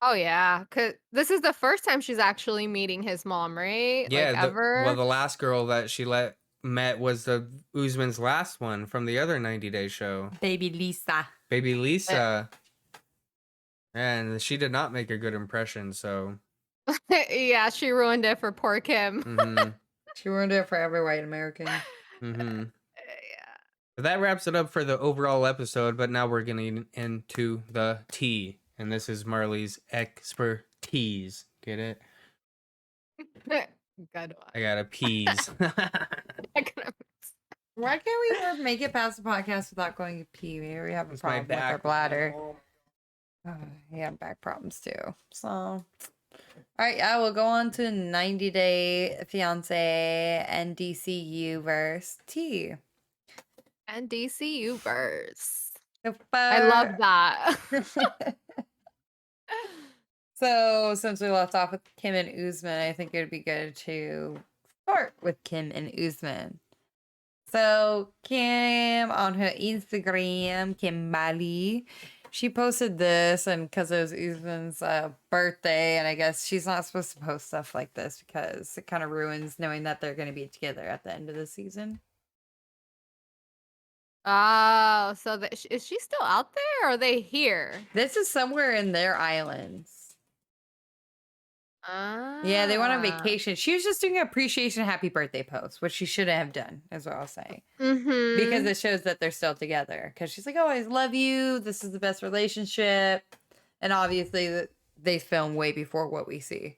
Oh yeah, cause this is the first time she's actually meeting his mom, right? Yeah, like ever. well, the last girl that she met was the Usman's last one from the other 90 Day Show, Baby Lisa. Baby Lisa, and she did not make a good impression. So Yeah, she ruined it for poor Kim. mhm, She ruined it for every white American. mhm. Yeah. But that wraps it up for the overall episode. But now we're getting into the tea, and this is Marley's expertise. Get it? Good one. I got a peas. Why can't we ever make it past the podcast without going to pee? Maybe we have a It's my problem with our back. bladder. Yeah, back problems too. So, all right, yeah, we'll go on to 90 Day Fiance and DCU verse T. And DCU verse. So I love that. So, since we left off with Kim and Usman, I think it would be good to start with Kim and Usman. So, Kim on her Instagram, Kimberly, She posted this, and because it was Usman's birthday, and I guess she's not supposed to post stuff like this because it kind of ruins knowing that they're going to be together at the end of the season. Oh, so is she still out there, or are they here? This is somewhere in their islands. Yeah, they went on Ah. vacation. She was just doing an appreciation happy birthday post, which she shouldn't have done, is what I'll say. Mm-hmm. Because it shows that they're still together. Because she's like, oh, I love you. This is the best relationship. And obviously, they film way before what we see.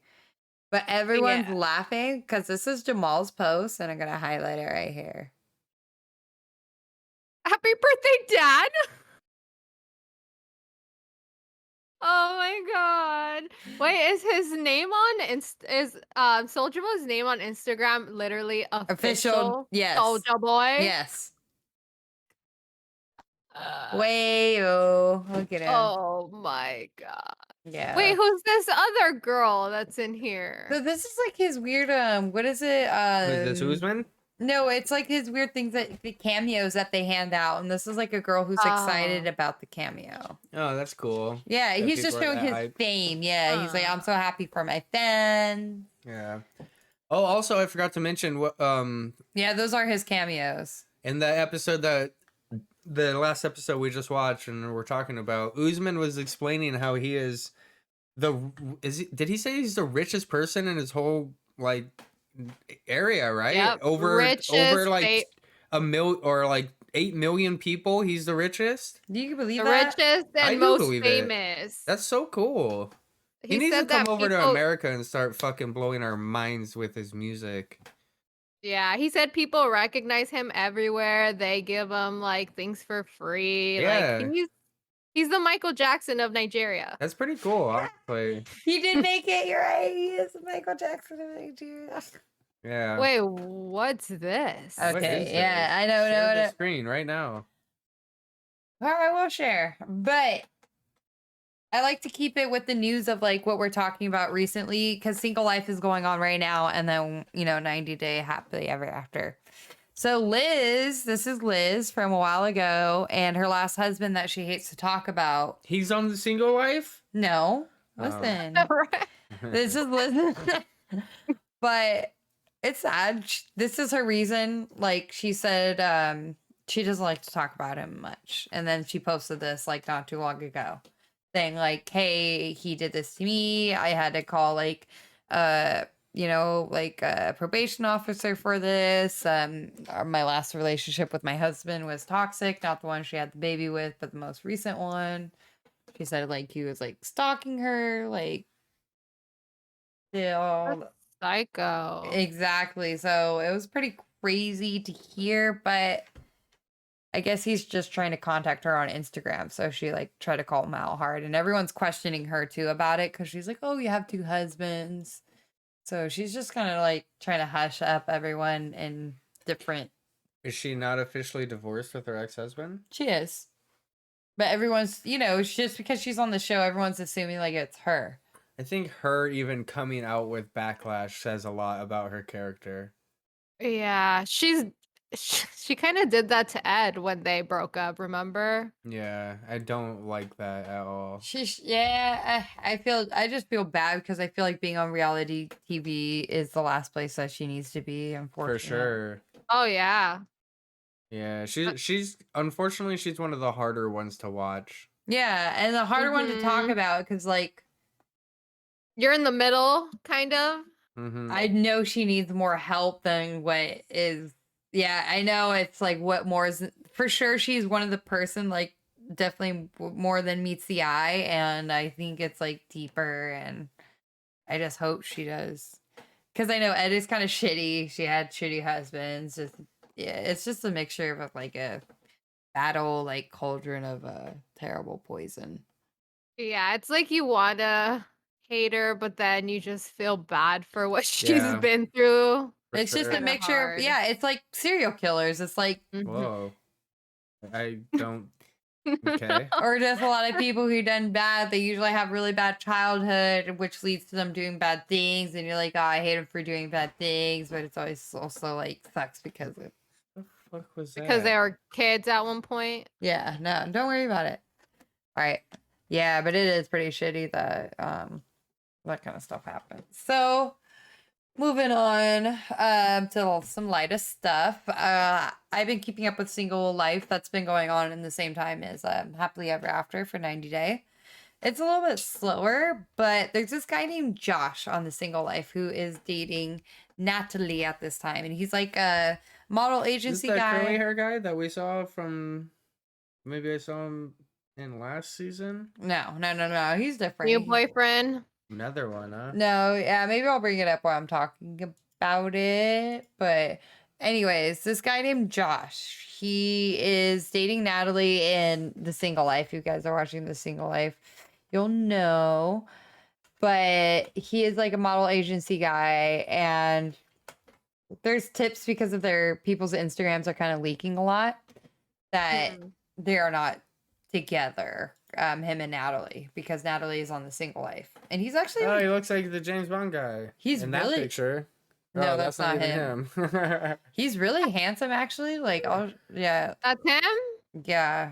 But everyone's laughing because this is Jamal's post, and I'm going to highlight it right here. Happy birthday, Dad! Oh my god. Wait, is his name on Soulja Boy's name on Instagram literally official? Yes. Soulja Boy? Yes. Way-o. Look at him. Oh my god. Yeah. Wait, who's this other girl that's in here? So this is like his weird, what is it? Is this Usman? No, it's like his weird things that the cameos that they hand out. And this is like a girl who's excited about the cameo. Oh, that's cool. Yeah, That he's just people are showing that his hype. fame. Yeah, he's like, I'm so happy for my fans. Yeah. Oh, also, I forgot to mention what Yeah, those are his cameos. in the episode the last episode we just watched and we're talking about, Usman was explaining how he is did he say he's the richest person in his whole like area, right? Yep, Over richest like or like 8 million people, he's the richest. Do you believe the that? richest I and do most believe it. famous. That's so cool. He needs to said come that over to people- America and start fucking blowing our minds with his music. Yeah, he said people recognize him everywhere. They give him like things for free. Yeah. Like he's the Michael Jackson of Nigeria. That's pretty cool, honestly. He did make it. You're right. He is Michael Jackson of Nigeria. Yeah. Wait, what's this? What Okay, is yeah, this? I know. Share the No. screen right now. All right, we'll share. But I like to keep it with the news of like what we're talking about recently because Single Life is going on right now, and then 90 Day Happily Ever After. So Liz, this is Liz from a while ago, and her last husband that she hates to talk about. He's on the Single Life? No, Oh. listen. This is Liz. But it's sad. This is her reason. Like she said, she doesn't like to talk about him much. And then she posted this like not too long ago, saying like, "Hey, he did this to me. I had to call like, a probation officer for this. My last relationship with my husband was toxic. Not the one she had the baby with, but the most recent one." She said like he was like stalking her, like. Still. Psycho. Exactly. So it was pretty crazy to hear, but I guess he's just trying to contact her on Instagram. So she like tried to call him out hard, and everyone's questioning her too about it because she's like, "Oh, you have 2 husbands." So she's just kind of like trying to hush up everyone in different. Is she not officially divorced with her ex-husband? She is, but everyone's just because she's on the show, everyone's assuming like it's her. I think her even coming out with backlash says a lot about her character. Yeah, she kind of did that to Ed when they broke up, remember? Yeah, I don't like that at all. I just feel bad because I feel like being on reality TV is the last place that she needs to be, unfortunately. For sure. Oh yeah. Yeah, she's unfortunately she's one of the harder ones to watch. Yeah, and the harder one to talk about because like you're in the middle, kind of. Mm-hmm. I know she needs more help than what is. Yeah, I know it's like what more is for sure. She's one of the person like definitely more than meets the eye, and I think it's like deeper, and I just hope she does because I know Ed is kind of shitty. She had shitty husbands. It's just a mixture of like a battle, like cauldron of a terrible poison. Yeah, it's like you wanna hate her, but then you just feel bad for what she's been through. It's just a mixture. Yeah, it's like serial killers. It's like whoa, I don't. Okay. Or just a lot of people who done bad. They usually have really bad childhood, which leads to them doing bad things. And you're like, oh, I hate them for doing bad things, but it's always also like sucks because of. What the fuck was that? Because they were kids at one point. Yeah, no, don't worry about it. Right. Yeah, but it is pretty shitty that that kind of stuff happens. So moving on to some lighter stuff. I've been keeping up with Single Life that's been going on in the same time as Happily Ever After for 90 Day. It's a little bit slower, but there's this guy named Josh on the Single Life who is dating Natalie at this time, and he's like a model agency Is that guy. curly hair guy that we saw from? Maybe I saw him in last season. No. He's different. New boyfriend. Another one, huh? No, yeah, maybe I'll bring it up while I'm talking about it. But anyways, this guy named Josh, he is dating Natalie in the Single Life. You guys are watching the Single Life, you'll know. But he is like a model agency guy, and there's tips because of their people's Instagrams are kind of leaking a lot that they are not together, him and Natalie, because Natalie is on the Single Life, and he's actually he looks like the James Bond guy. He's in really that picture. No, that's not even him. He's really handsome, actually. Like, oh yeah, That's him. Yeah.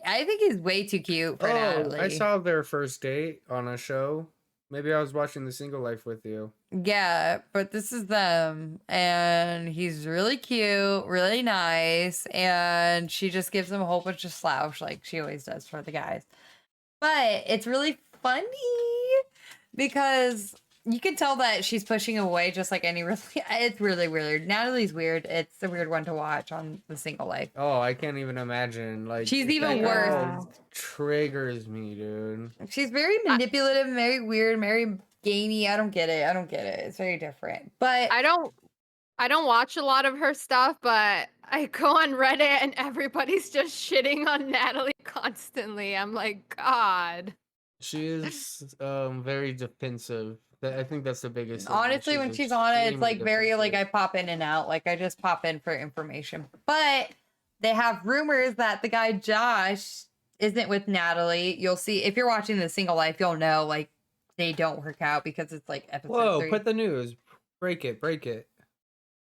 I think he's way too cute for Natalie. I saw their first date on a show. Maybe I was watching The Single Life with you. Yeah, but this is them, and he's really cute, really nice, and she just gives him a whole bunch of slouch like she always does for the guys. But it's really funny because you can tell that she's pushing away just like any really. It's really weird. Natalie's weird. It's a weird one to watch on The Single Life. Oh, I can't even imagine. Like, She's even that worse. girl triggers me, dude. She's very manipulative, very weird, very gamey. I don't get it. It's very different. But I don't watch a lot of her stuff, but I go on Reddit and everybody's just shitting on Natalie constantly. I'm like, God. She is very defensive. I think that's the biggest thing. honestly, when she's on it, it's like very like I pop in and out. Like I just pop in for information. But they have rumors that the guy Josh isn't with Natalie. You'll see if you're watching The Single Life, you'll know like they don't work out because it's like episode 3. Put the news. Break it.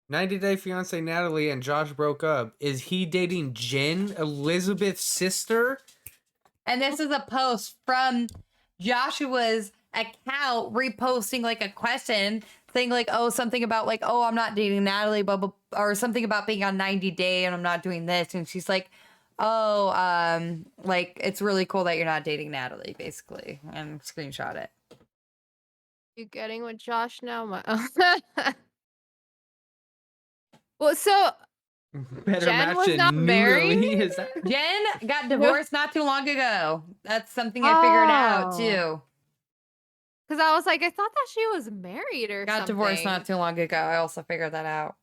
90 Day Fiance Natalie and Josh broke up. Is he dating Jen, Elizabeth's sister? And this is a post from Joshua's account reposting like a question saying like, oh, something about like, oh, I'm not dating Natalie, blah, blah, or something about being on 90 Day and I'm not doing this. And she's like, oh, like it's really cool that you're not dating Natalie, basically, and screenshot it. You getting with Josh now? Well, so Better Jen match was than not married? Noodly, is that- Jen got divorced not too long ago. That's something I figured out too. Because I was like, I thought that she was married or Got something. divorced not too long ago. I also figured that out.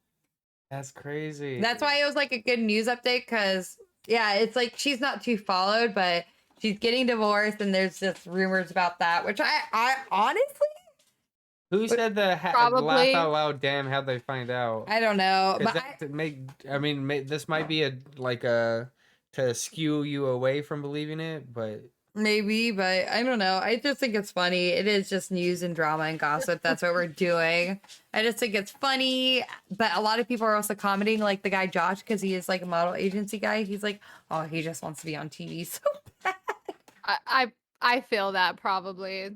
That's crazy. That's why it was like a good news update because, yeah, it's like she's not too followed, but she's getting divorced and there's just rumors about that, which I honestly. Who said the Probably. laugh out loud? Damn, how'd they find out? I don't know. But This might be to skew you away from believing it, but maybe, but I don't know. I just think it's funny. It is just news and drama and gossip. That's what we're doing. I just think it's funny. But a lot of people are also commenting, like the guy Josh, because he is like a model agency guy. He's like, oh, he just wants to be on TV so bad. I feel that probably.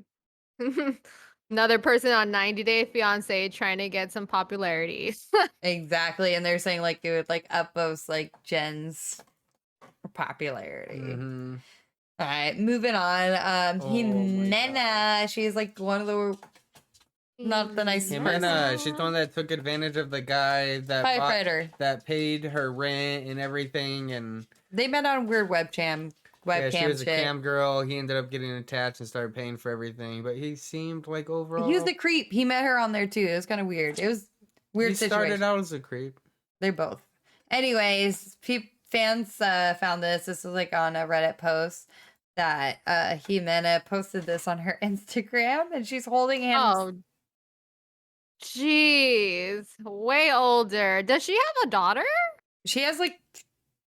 Another person on 90 Day Fiance trying to get some popularity. Exactly. And they're saying like it would like upvote like Jen's popularity. mm-hmm. All right, moving on. Jimena, she's like one of the not the nicest person. She's the one that took advantage of the guy that Firefighter. that paid her rent and everything, and They met on weird webcam she was shit. a cam girl. He ended up getting attached and started paying for everything, but he seemed like overall He was the creep. He met her on there too. It was kind of weird. It was weird he situation. started out as a creep. They're both. Anyways, fans found this. This was like on a Reddit post that Jimena posted this on her Instagram, and she's holding hands. Oh, jeez, way older. Does she have a daughter? She has like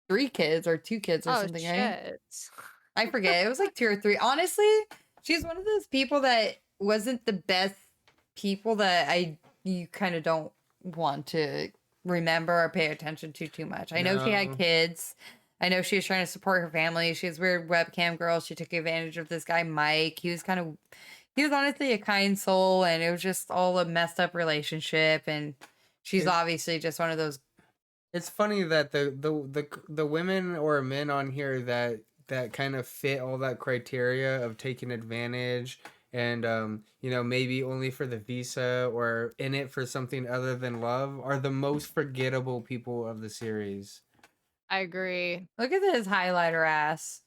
3 kids or 2 kids or something. Shit. I forget. It was like 2 or 3. Honestly, she's one of those people that wasn't the best people that you kind of don't want to remember or pay attention to too much. I know she had kids, I know she was trying to support her family. She was a weird webcam girl. She took advantage of this guy, Mike. He was honestly a kind soul, and it was just all a messed up relationship. And she's obviously just one of those. It's funny that the women or men on here that kind of fit all that criteria of taking advantage and maybe only for the visa or in it for something other than love are the most forgettable people of the series. I agree. Look at his highlighter ass.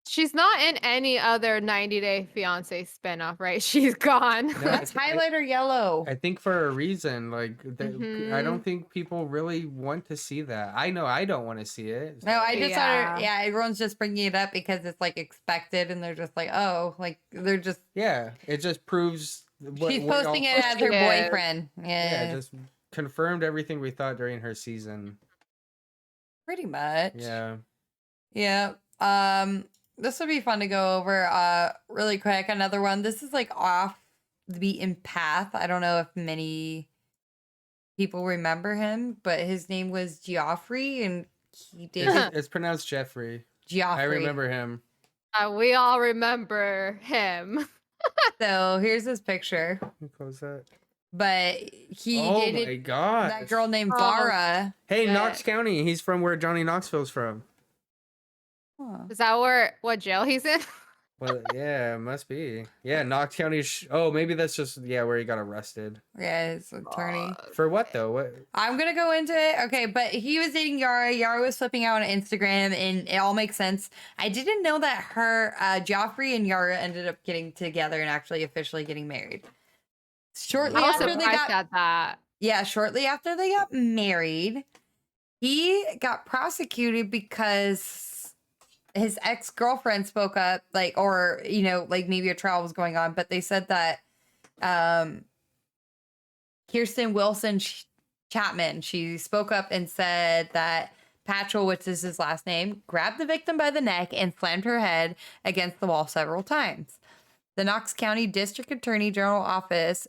She's not in any other 90 Day Fiance spinoff, right? She's gone. No, That's highlighter yellow. I think for a reason, like I don't Mhm. think people really want to see that. I know I don't want to see it. No, I just thought, Yeah. everyone's just bringing it up because it's like expected, and they're just like, oh, like they're just. Yeah, it just proves She's posting it as her Yeah. boyfriend. Yeah, Yeah, just confirmed everything we thought during her season. pretty much. Yeah. Yeah. This would be fun to go over. Really quick, another one. This is like off the beaten path. I don't know if many people remember him, but his name was Geoffrey, and he did It's pronounced Jeffrey. Geoffrey. I remember him. We all remember him. So here's his picture. Who calls that? But he Oh dated my god. that girl named Oh. Vara. Hey, Yeah. Knox County. He's from where Johnny Knoxville's from. Huh. Is that what jail he's in? Well, yeah, must be. Yeah, Knox County. Oh, maybe that's just where he got arrested. Yeah, his attorney. For what though? What? I'm gonna go into it. Okay, but he was dating Yara. Yara was flipping out on Instagram, and it all makes sense. I didn't know that her Joffrey and Yara ended up getting together and actually officially getting married. Shortly I was after they surprised got at that. shortly after they got married, he got prosecuted because his ex-girlfriend spoke up, or maybe a trial was going on, but they said that Kirsten Wilson Chapman, she spoke up and said that Patchell, which is his last name, grabbed the victim by the neck and slammed her head against the wall several times. The Knox County District Attorney General Office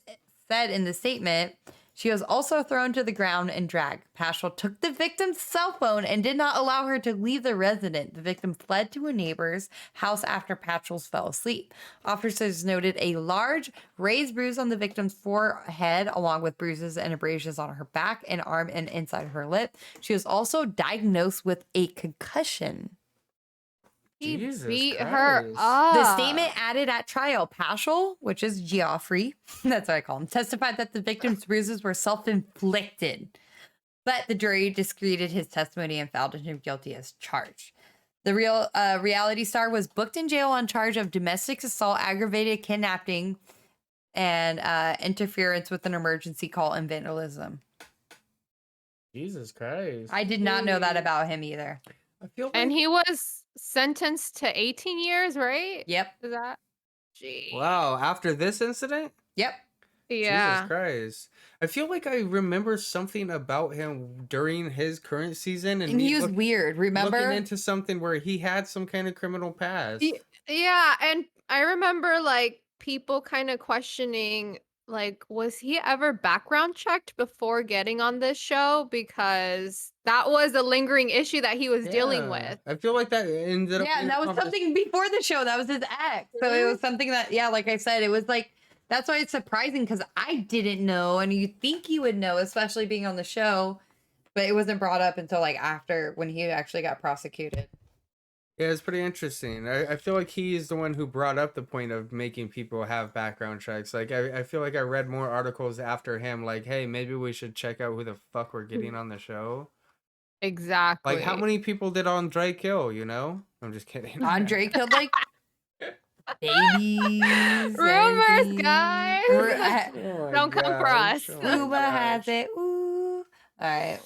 said in the statement, she was also thrown to the ground and dragged. Paschal took the victim's cell phone and did not allow her to leave the resident. The victim fled to a neighbor's house after Paschal fell asleep. Officers noted a large raised bruise on the victim's forehead, along with bruises and abrasions on her back and arm and inside her lip. She was also diagnosed with a concussion. He Jesus beat Christ. her up. The statement added at trial, Paschal, which is Geoffrey, that's what I call him, testified that the victim's bruises were self-inflicted. But the jury discredited his testimony and found him guilty as charged. The reality star was booked in jail on charge of domestic assault, aggravated kidnapping, and interference with an emergency call and vandalism. Jesus Christ. I did not know that about him either. I feel like... And he was sentenced to 18 years, right? Yep. Is that? Gee. Wow, after this incident? Yep. Yeah. Jesus Christ. I feel like I remember something about him during his current season. And he was weird, remember? Looking into something where he had some kind of criminal past. Yeah, and I remember people kind of questioning was he ever background checked before getting on this show? Because that was a lingering issue that he was dealing with. I feel like that ended up... Yeah, and that was something before the show. That was his ex. So it was something that, like I said, it was that's why it's surprising, because I didn't know, and you'd think you would know, especially being on the show, but it wasn't brought up until after, when he actually got prosecuted. Yeah, it's pretty interesting. I feel like he's the one who brought up the point of making people have background checks. I feel like I read more articles after him, hey, maybe we should check out who the fuck we're getting on the show. Exactly. How many people did Andre kill, I'm just kidding. Andre killed babies. Rumors, guys. Oh Don't come for us. Rumor has it. Ooh. All right.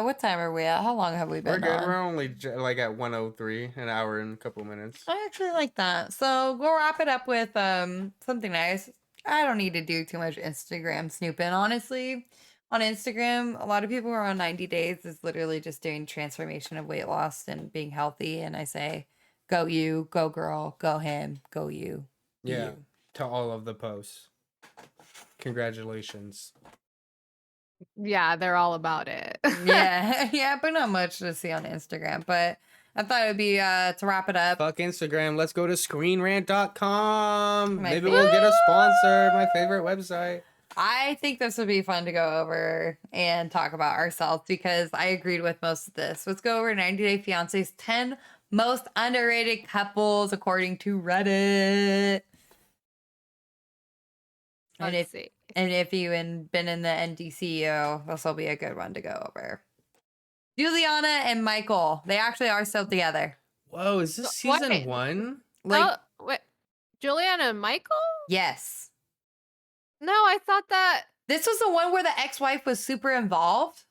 What time are we at? How long have we We're been good. on? We're only at 1:03, an hour and a couple minutes. I actually like that. So we'll wrap it up with something nice. I don't need to do too much Instagram snooping, honestly. On Instagram, a lot of people are on 90 days is literally just doing transformation of weight loss and being healthy. And I say, go you, go girl, go him, go you. Yeah, you. to all of the posts. Congratulations. Yeah, they're all about it. Yeah, yeah, but not much to see on Instagram. But I thought it would be to wrap it up. Fuck Instagram. Let's go to screenrant.com. My Maybe favorite. we'll get a sponsor. My favorite website. I think this would be fun to go over and talk about ourselves because I agreed with most of this. Let's go over 90 Day Fiance's 10 most underrated couples according to Reddit. Let's see. And if you've been in the NDCO, this will be a good one to go over. Juliana and Michael, they actually are still together. Whoa, is this Wait. season 1? Like, Oh, wait. Juliana and Michael? yes. No, I thought that. This was the one where the ex-wife was super involved.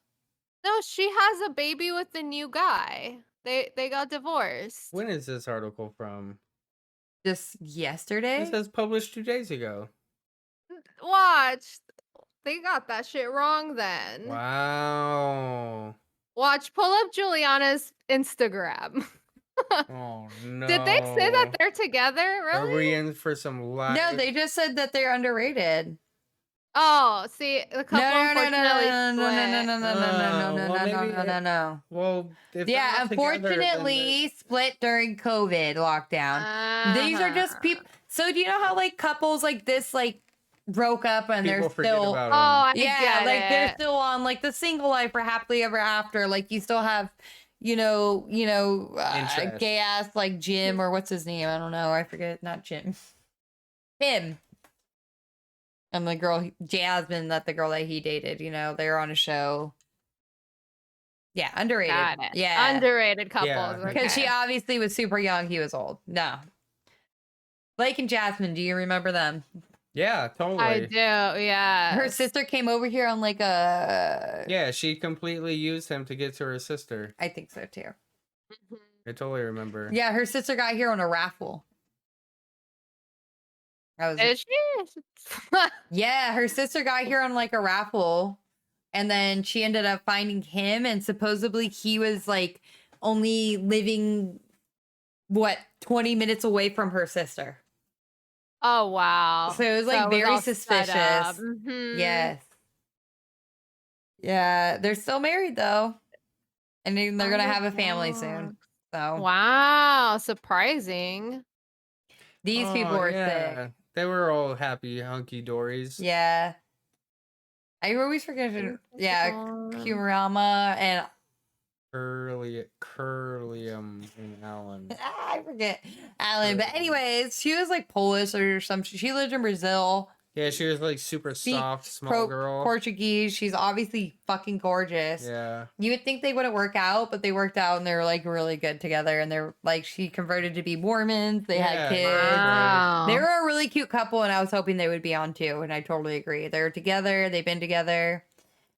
No, she has a baby with the new guy. They got divorced. When is this article from? Just yesterday. It says published 2 days ago. Watch. They got that shit wrong then. Wow. Watch, pull up Juliana's Instagram. Oh no. Did they say that they're together? Are Really? we in for some live? No, they just said that they're underrated. Oh, see, the couple unfortunately No. Well, if Yeah, they're not together, unfortunately, split during COVID lockdown. These are just people. So do you know how like couples like this like broke up and People they're forget still about Oh, I yeah, get like they're it. still on like the single life or happily ever after. Like you still have, Interest. gay ass like Jim or what's his name? I don't know. I forget. Not Jim. Tim. And the girl Jasmine, the girl that he dated. They were on a show. Yeah, underrated. Got it. Yeah, Underrated couples. Yeah. because she okay. obviously was super young. He was old. No. Blake and Jasmine, do you remember them? Yeah, totally. I do, yeah. Her sister came over here on like a. Yeah, she completely used him to get to her sister. I think so too. I totally remember. Yeah, her sister got here on a raffle. Is she? Yeah, her sister got here on like a raffle, and then she ended up finding him, and supposedly he was like only living 20 minutes away from her sister. Oh, wow. So it was like all very set suspicious. up. Mhm. Yes. Yeah, they're still married though, and they're gonna have a family soon. So Wow, surprising. these people were yeah. sick. They were all happy, hunky dories. Yeah. I always forget to, Kurama and Curlium and Alan. I forget Alan. But anyways, she was like Polish or something. She lived in Brazil. Yeah, she was like super soft, small girl. Portuguese. She's obviously fucking gorgeous. Yeah. You would think they wouldn't work out, but they worked out and they were like really good together. And they're like, she converted to be Mormons. They had kids. Wow. They were a really cute couple, and I was hoping they would be on too. And I totally agree. They're together. They've been together.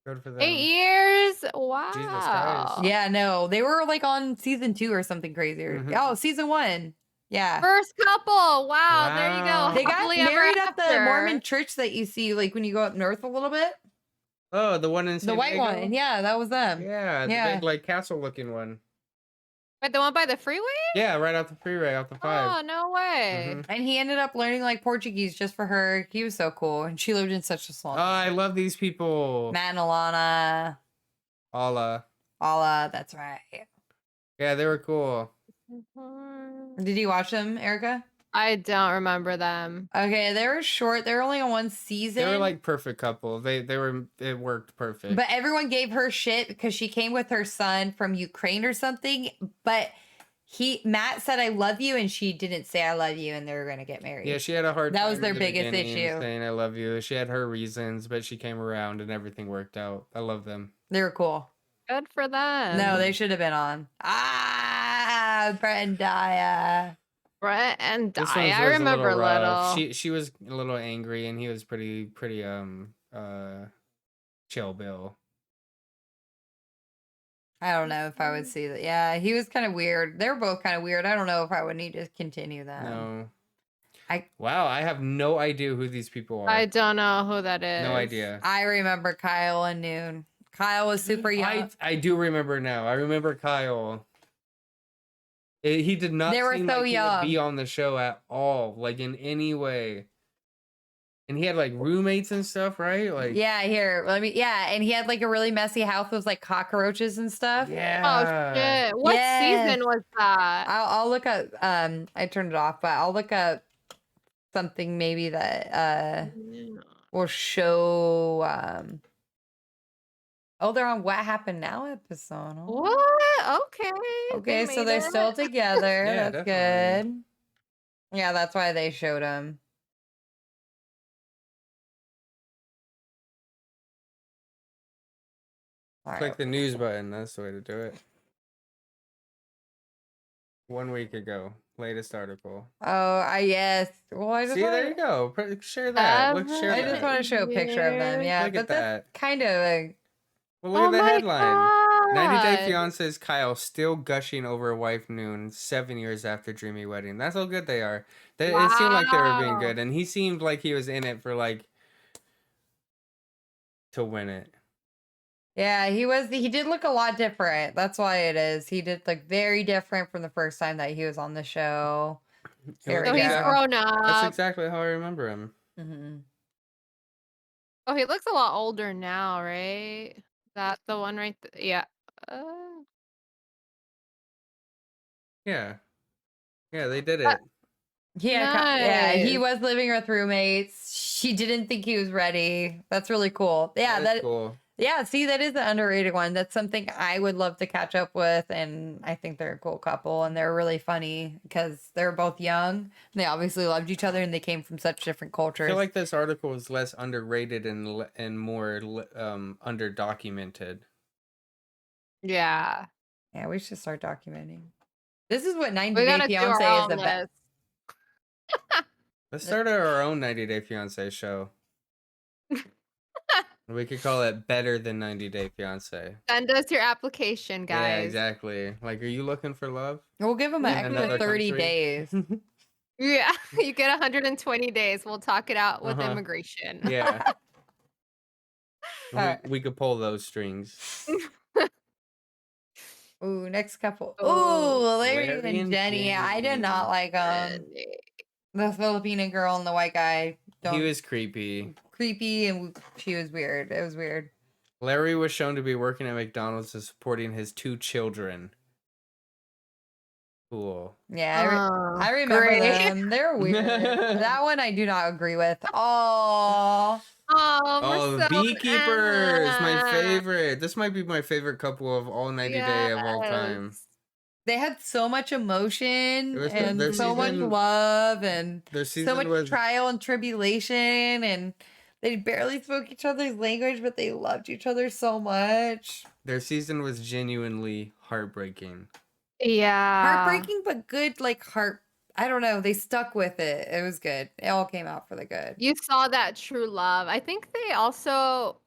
Good for them. 8 years? Wow. Jesus Christ. Yeah, no, they were like on season 2 or something crazier. Mhm. Oh, season 1. Yeah. First couple. Wow, there you Wow. go. They got Happily ever married at the after. Mormon church that you see like when you go up north a little bit. Oh, the one in The San white Diego? one. Yeah, that was them. Yeah, the Yeah. big like castle looking one. Wait, the one by the freeway? Yeah, right off the freeway, off the 5. Oh, no way. Mhm. And he ended up learning like Portuguese just for her. He was so cool. And she lived in such a small Oh, I love these people. Matt and Alana. Alla. That's right. Yeah, they were cool. Did you watch them, Erica? I don't remember them. Okay, they were short. They were only on one season. They were like perfect couple. It worked perfect. But everyone gave her shit because she came with her son from Ukraine or something. But Matt said, I love you. And she didn't say, I love you. And they were going to get married. Yeah, she had a hard That time was their in the biggest beginning issue. saying I love you. She had her reasons, but she came around and everything worked out. I love them. They were cool. Good for them. No, they should have been on. Brett and Daya. Brett and This Di. one's I was remember a little rough. little. She was a little angry and he was pretty chill Bill. I don't know if I would see that. Yeah, he was kind of weird. They were both kind of weird. I don't know if I would need to continue that. No. I have no idea who these people are. I don't know who that is. No idea. I remember Kyle and Noon. Kyle was super young. I do remember now. I remember Kyle. He did not They were seem so like he young. would be on the show at all, like in any way. And he had like roommates and stuff, right? Like Yeah, here, let me. Yeah, and he had like a really messy house with like cockroaches and stuff. Oh yeah. shit! What Yes. season was that? I'll look up. I turned it off, but I'll look up something maybe that will show. Oh, they're on What Happened Now episode. Oh. What? Okay. Okay, they so made they're it. still together. Yeah, That's definitely. good. Yeah, that's why they showed him. All Click right. the news button. That's the way to do it. 1 week ago, latest article. Oh, yes. Well, I just See, there want you go. Share that. Look, share I just that. want to show a picture of them. Yeah, Look but at that's that. kind of a. Well, look Oh at the my headline. 90 Day God. Fiance's Kyle still gushing over wife Noon 7 years after dreamy wedding. That's how good they are. It seemed like they were being Wow. good, and he seemed like he was in it for like to win it. Yeah, he was. He did look a lot different. That's why it is. He did look very different from the first time that he was on the show. There So we he's go. grown up. That's exactly how I remember him. Mm-hmm. Oh, he looks a lot older now, right? That the one right there? Yeah. Yeah. Yeah, they did it. Yeah, he Nice. was living with roommates. She didn't think he was ready. That's really cool. Yeah, That is cool. Yeah, see, that is an underrated one. That's something I would love to catch up with, and I think they're a cool couple, and they're really funny because they're both young. And they obviously loved each other, and they came from such different I cultures. feel like this article is less underrated and more underdocumented. Yeah. Yeah, we should start documenting. This is what 90 We Day gotta do Fiance our is own about. list. Let's start our own 90 Day Fiance show. We could call it Better Than 90 Day Fiance. Send us your application, guys. Yeah, exactly. Like, are you looking for love? We'll give them an In extra another 30 country? days. Yeah, you get 120 days. We'll talk it out with Uh-huh. immigration. Yeah. Alright. We could pull those strings. Ooh, next couple. Oh, Ooh, Larry Larry and and Jenny. I did not like the Filipino girl and the white guy. He was creepy. Creepy, and she was weird. It was weird. Larry was shown to be working at McDonald's and supporting his 2 children. Cool. Yeah, I remember great. them. They're weird. That one I do not agree with. Oh, Oh, we're so Beekeepers, my favorite. This might be my favorite couple of all 90 Day of all time. they had so much emotion was and their so much season- love and Their so season much was trial and tribulation, and they barely spoke each other's language, but they loved each other so much. their season was genuinely heartbreaking. Yeah. Heartbreaking, but good. Like I don't know. They stuck with it. It was good. It all came out for the good. You saw that true love. I think they also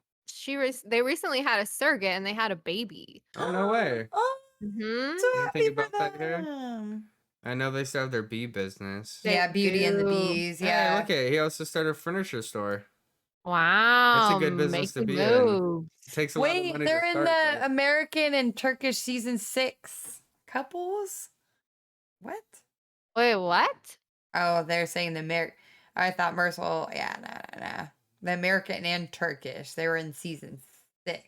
they recently had a surrogate and they had a baby. Oh, no way. Oh, Mm-hmm. so You happy think for about that here? them. I know they still have their bee business. Yeah, Beauty and the do. Bees. Hey, Yeah. look at he also started a furniture store. Wow. That's a good business to making be in. moves. It takes a lot of Wait, money they're to in start the with. American and Turkish season 6 couples. What? Wait, what? Oh, they're saying the American. I thought Merciful. Yeah, no. The American and Turkish. They were in season 6.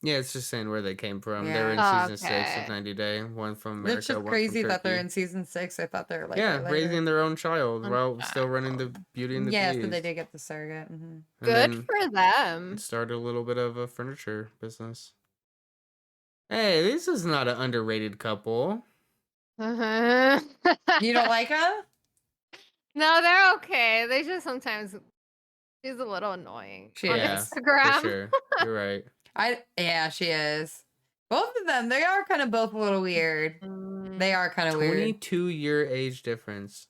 Yeah, it's just saying where they came from. They were in Yeah. season 6 Okay. of 90 Day. One from America, It's just one crazy from that they're Turkey. in season 6. I thought they were like Yeah, later. raising their own child Own while still running the Beauty and the Yeah, Bees. so they did get the surrogate. And Good then for them. started a little bit of a furniture business. Hey, this is not an underrated couple. Uh-huh. You don't like them? No, they're okay. They just sometimes she's a little annoying She on Yeah, is. Instagram. for sure. You're right. Yeah, she is. Both of them, they are kind of both a little weird. They are kind of weird. 22-year age difference.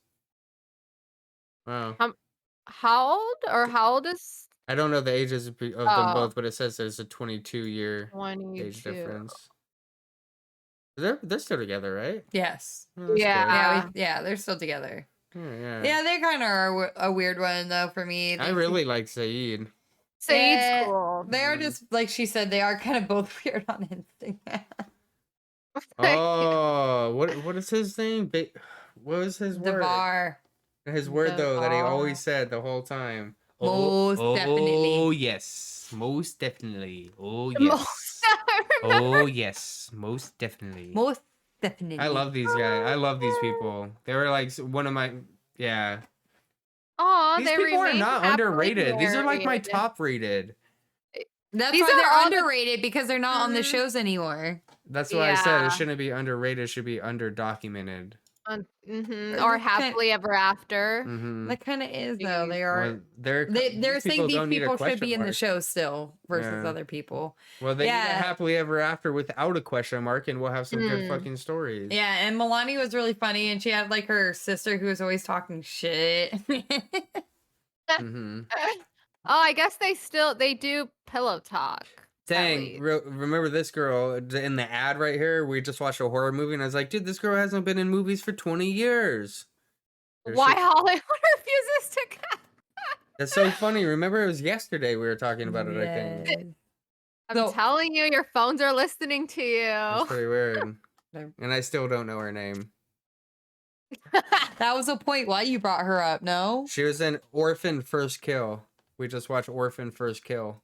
Wow. How old is I don't know the ages of them Oh. both, but it says there's a 22-year 22? age difference. They're still together, right? Yes. Oh, that's Yeah. good. Yeah, they're still together. Yeah. Yeah, they kind of are a weird one though for me. I really like Saeed. Saeed's cool. They are just like she said. They are kind of both weird on Instagram. Oh, what is his name? What was his word? Devar. His word though that he Devar. always said the whole time. Most definitely. Oh yes, most definitely. Oh Most- yes. Oh yes, most definitely. Most definitely. I love these guys. I love these people. They were like one of my yeah. Aw, These they people are remain not happily underrated. These are like my married. top rated. That's These why are they're all the- underrated because they're not on the Mhm. shows anymore. That's why I said Yeah. it shouldn't be underrated. It should be underdocumented. Or happily ever after. Mm-hmm. That kind of is though. They Well, are. they're They're these saying people these don't need a people should question be in the mark. show still versus Yeah. other people. Well, they need a Yeah. happily ever after without a question mark, and we'll have some good fucking stories. Yeah, and Milani was really funny, and she had like her sister who was always talking shit. Mm-hmm. Oh, I guess they do pillow talk. Dang, remember this girl in the ad right here? We just watched a horror movie, and I was like, dude, this girl hasn't been in movies for 20 years. Here Why she- Hollywood refuses to cut? That's so funny. Remember, it was yesterday we were talking about it, I think. I'm telling you, your phones are listening to you. That's pretty weird. And I still don't know her name. That was the point why you brought her up, no? She was in Orphan First Kill. We just watched Orphan First Kill.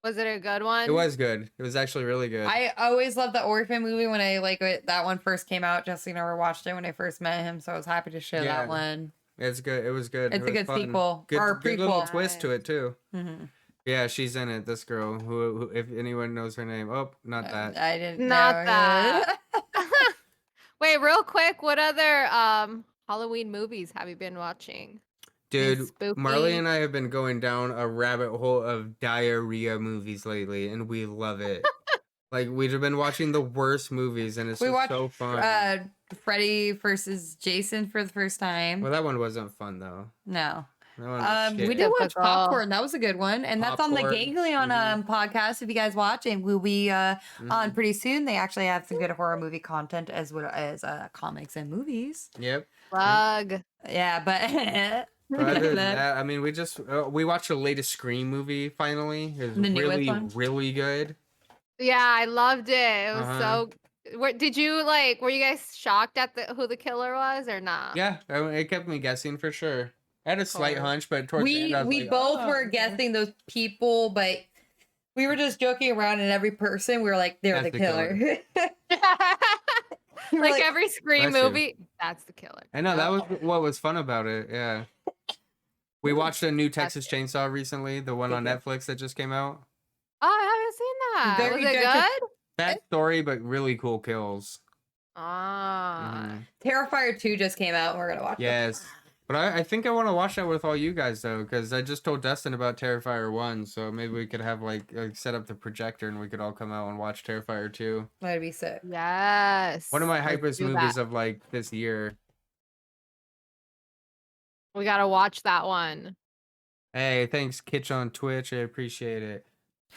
Was it a good one? It was good. It was actually really good. I always loved the Orphan movie when I that one first came out. Jesse never watched it when I first met him, so I was happy to share Yeah. that one. It's good. It was good. It's It a was good fun. sequel, Good, or good little prequel. twist to it too. Mm-hmm. Yeah, she's in it. This girl, who if anyone knows her name, oh, not that. I didn't. Not know. that. Wait, real quick, what other Halloween movies have you been watching? Dude, spooky? Marley and I have been going down a rabbit hole of diarrhea movies lately, and we love it. Like we've been watching the worst movies, and it's We just watched so fun. Freddy versus Jason for the first time. Well, that one wasn't fun though. No. That one was We shit. did watch Typical. Popcorn. That was a good one. And that's on the Popcorn. Ganglion podcast. If you guys watch, and we'll be on pretty soon. They actually have some good horror movie content as well as comics and movies. Yep. Plug. Yeah, but But other than that, I mean, we watched the latest Scream movie finally. It was The newest really, one? really good. Yeah, I loved it. It was Uh-huh. so. Did you were you guys shocked at who the killer was or not? Yeah, I mean, it kept me guessing for sure. I had a slight hunch, but towards the end, I was we like, both "Oh." were guessing those people, but we were just joking around, and every person we were like, they're That's the the killer. We were like every Scream Bless you. movie, that's the killer. I know that was what was fun about it. Yeah, we watched a new Texas Chainsaw recently, the one on Netflix that just came out. Oh, I haven't seen that. Very Was it good. good? Bad story, but really cool kills. Ah. Mhm. Terrifier 2 just came out, and we're gonna watch it. Yes, but I think I want to watch that with all you guys though, because I just told Dustin about Terrifier 1, so maybe we could have like set up the projector and we could all come out and watch Terrifier 2. That'd be sick. Yes. One of my Let's hypest do movies that. of like this year. We gotta watch that one. Hey, thanks, Kitch on Twitch. I appreciate it.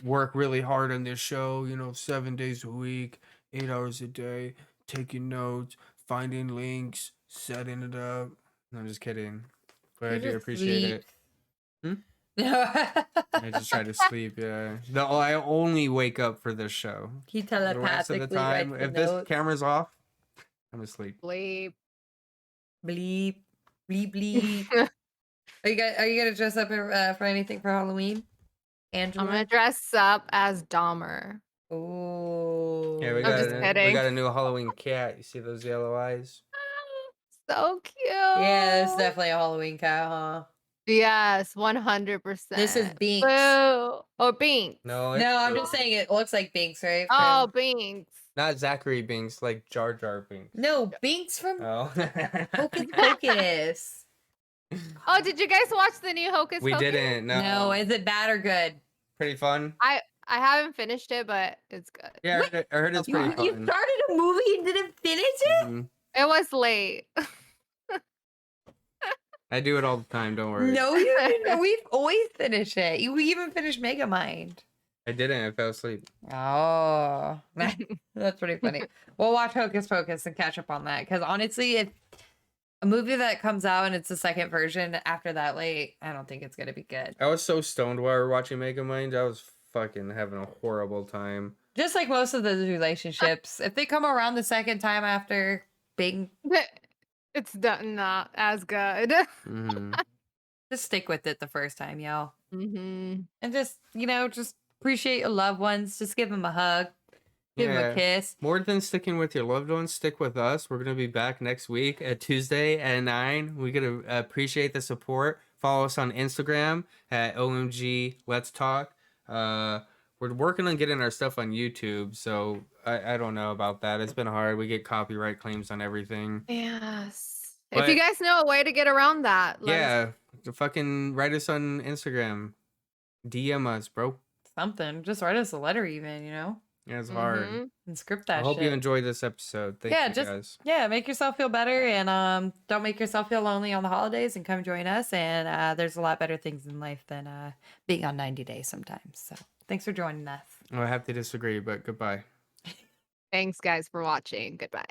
Work really hard on this show, 7 days a week, 8 hours a day, taking notes, finding links, setting it up. No, I'm just kidding. But I You do just appreciate sleep. it. I just try to sleep, yeah. I only wake up for this show. He The rest of the telepathically time, writes the if this notes. camera's off, I'm asleep. Bleep. Bleep, bleep, bleep. Are you gonna dress up for anything for Halloween, I'm Angela? gonna dress up as Dahmer. Oh, Yeah, we I'm got just we kidding. got a new Halloween cat. You see those yellow eyes? So cute. Yeah, it's definitely a Halloween cat, huh? Yes, 100%. This is Binks. Boo. Oh, Binks. No, No, I'm just saying it looks like Binks, right? Oh, From- Binks. not Zachary Binks, like Jar Jar Binks. no, Binks from Oh. Hocus Pocus. Oh, did you guys watch the new Hocus We Pocus? didn't. No. No, is it bad or good? Pretty fun. I haven't finished it, but it's good. Yeah, I heard it's pretty You fun. started a movie and didn't finish it? Mhm. It was late. I do it all the time. Don't worry. No, you didn't. We've always finished it. We even finished Megamind. I didn't. I fell asleep. Oh, that's pretty funny. We'll watch Hocus Pocus and catch up on that because honestly, if a movie that comes out and it's the second version after that late, I don't think it's gonna be good. I was so stoned while we were watching Megamind. I was fucking having a horrible time. Just like most of those relationships, if they come around the second time after being It's not as good. Hmm Just stick with it the first time, y'all. Mm-hmm. And just, just appreciate your loved ones. Just give them a hug. Give them a kiss. More than sticking with your loved ones, stick with us. We're going to be back next week at Tuesday at 9. We're going to appreciate the support. Follow us on Instagram at OMG Let's Talk. We're working on getting our stuff on YouTube, so I don't know about that. It's been hard. We get copyright claims on everything. Yes. But, if you guys know a way to get around that, let us fucking write us on Instagram. DM us, bro. Something. Just write us a letter even, Yeah, it's hard. And script that I hope shit. you enjoyed this episode. Thank you guys. Make yourself feel better, and don't make yourself feel lonely on the holidays, and come join us. And there's a lot better things in life than being on 90 days sometimes. So thanks for joining us. I have to disagree, but goodbye. Thanks, guys, for watching. Goodbye.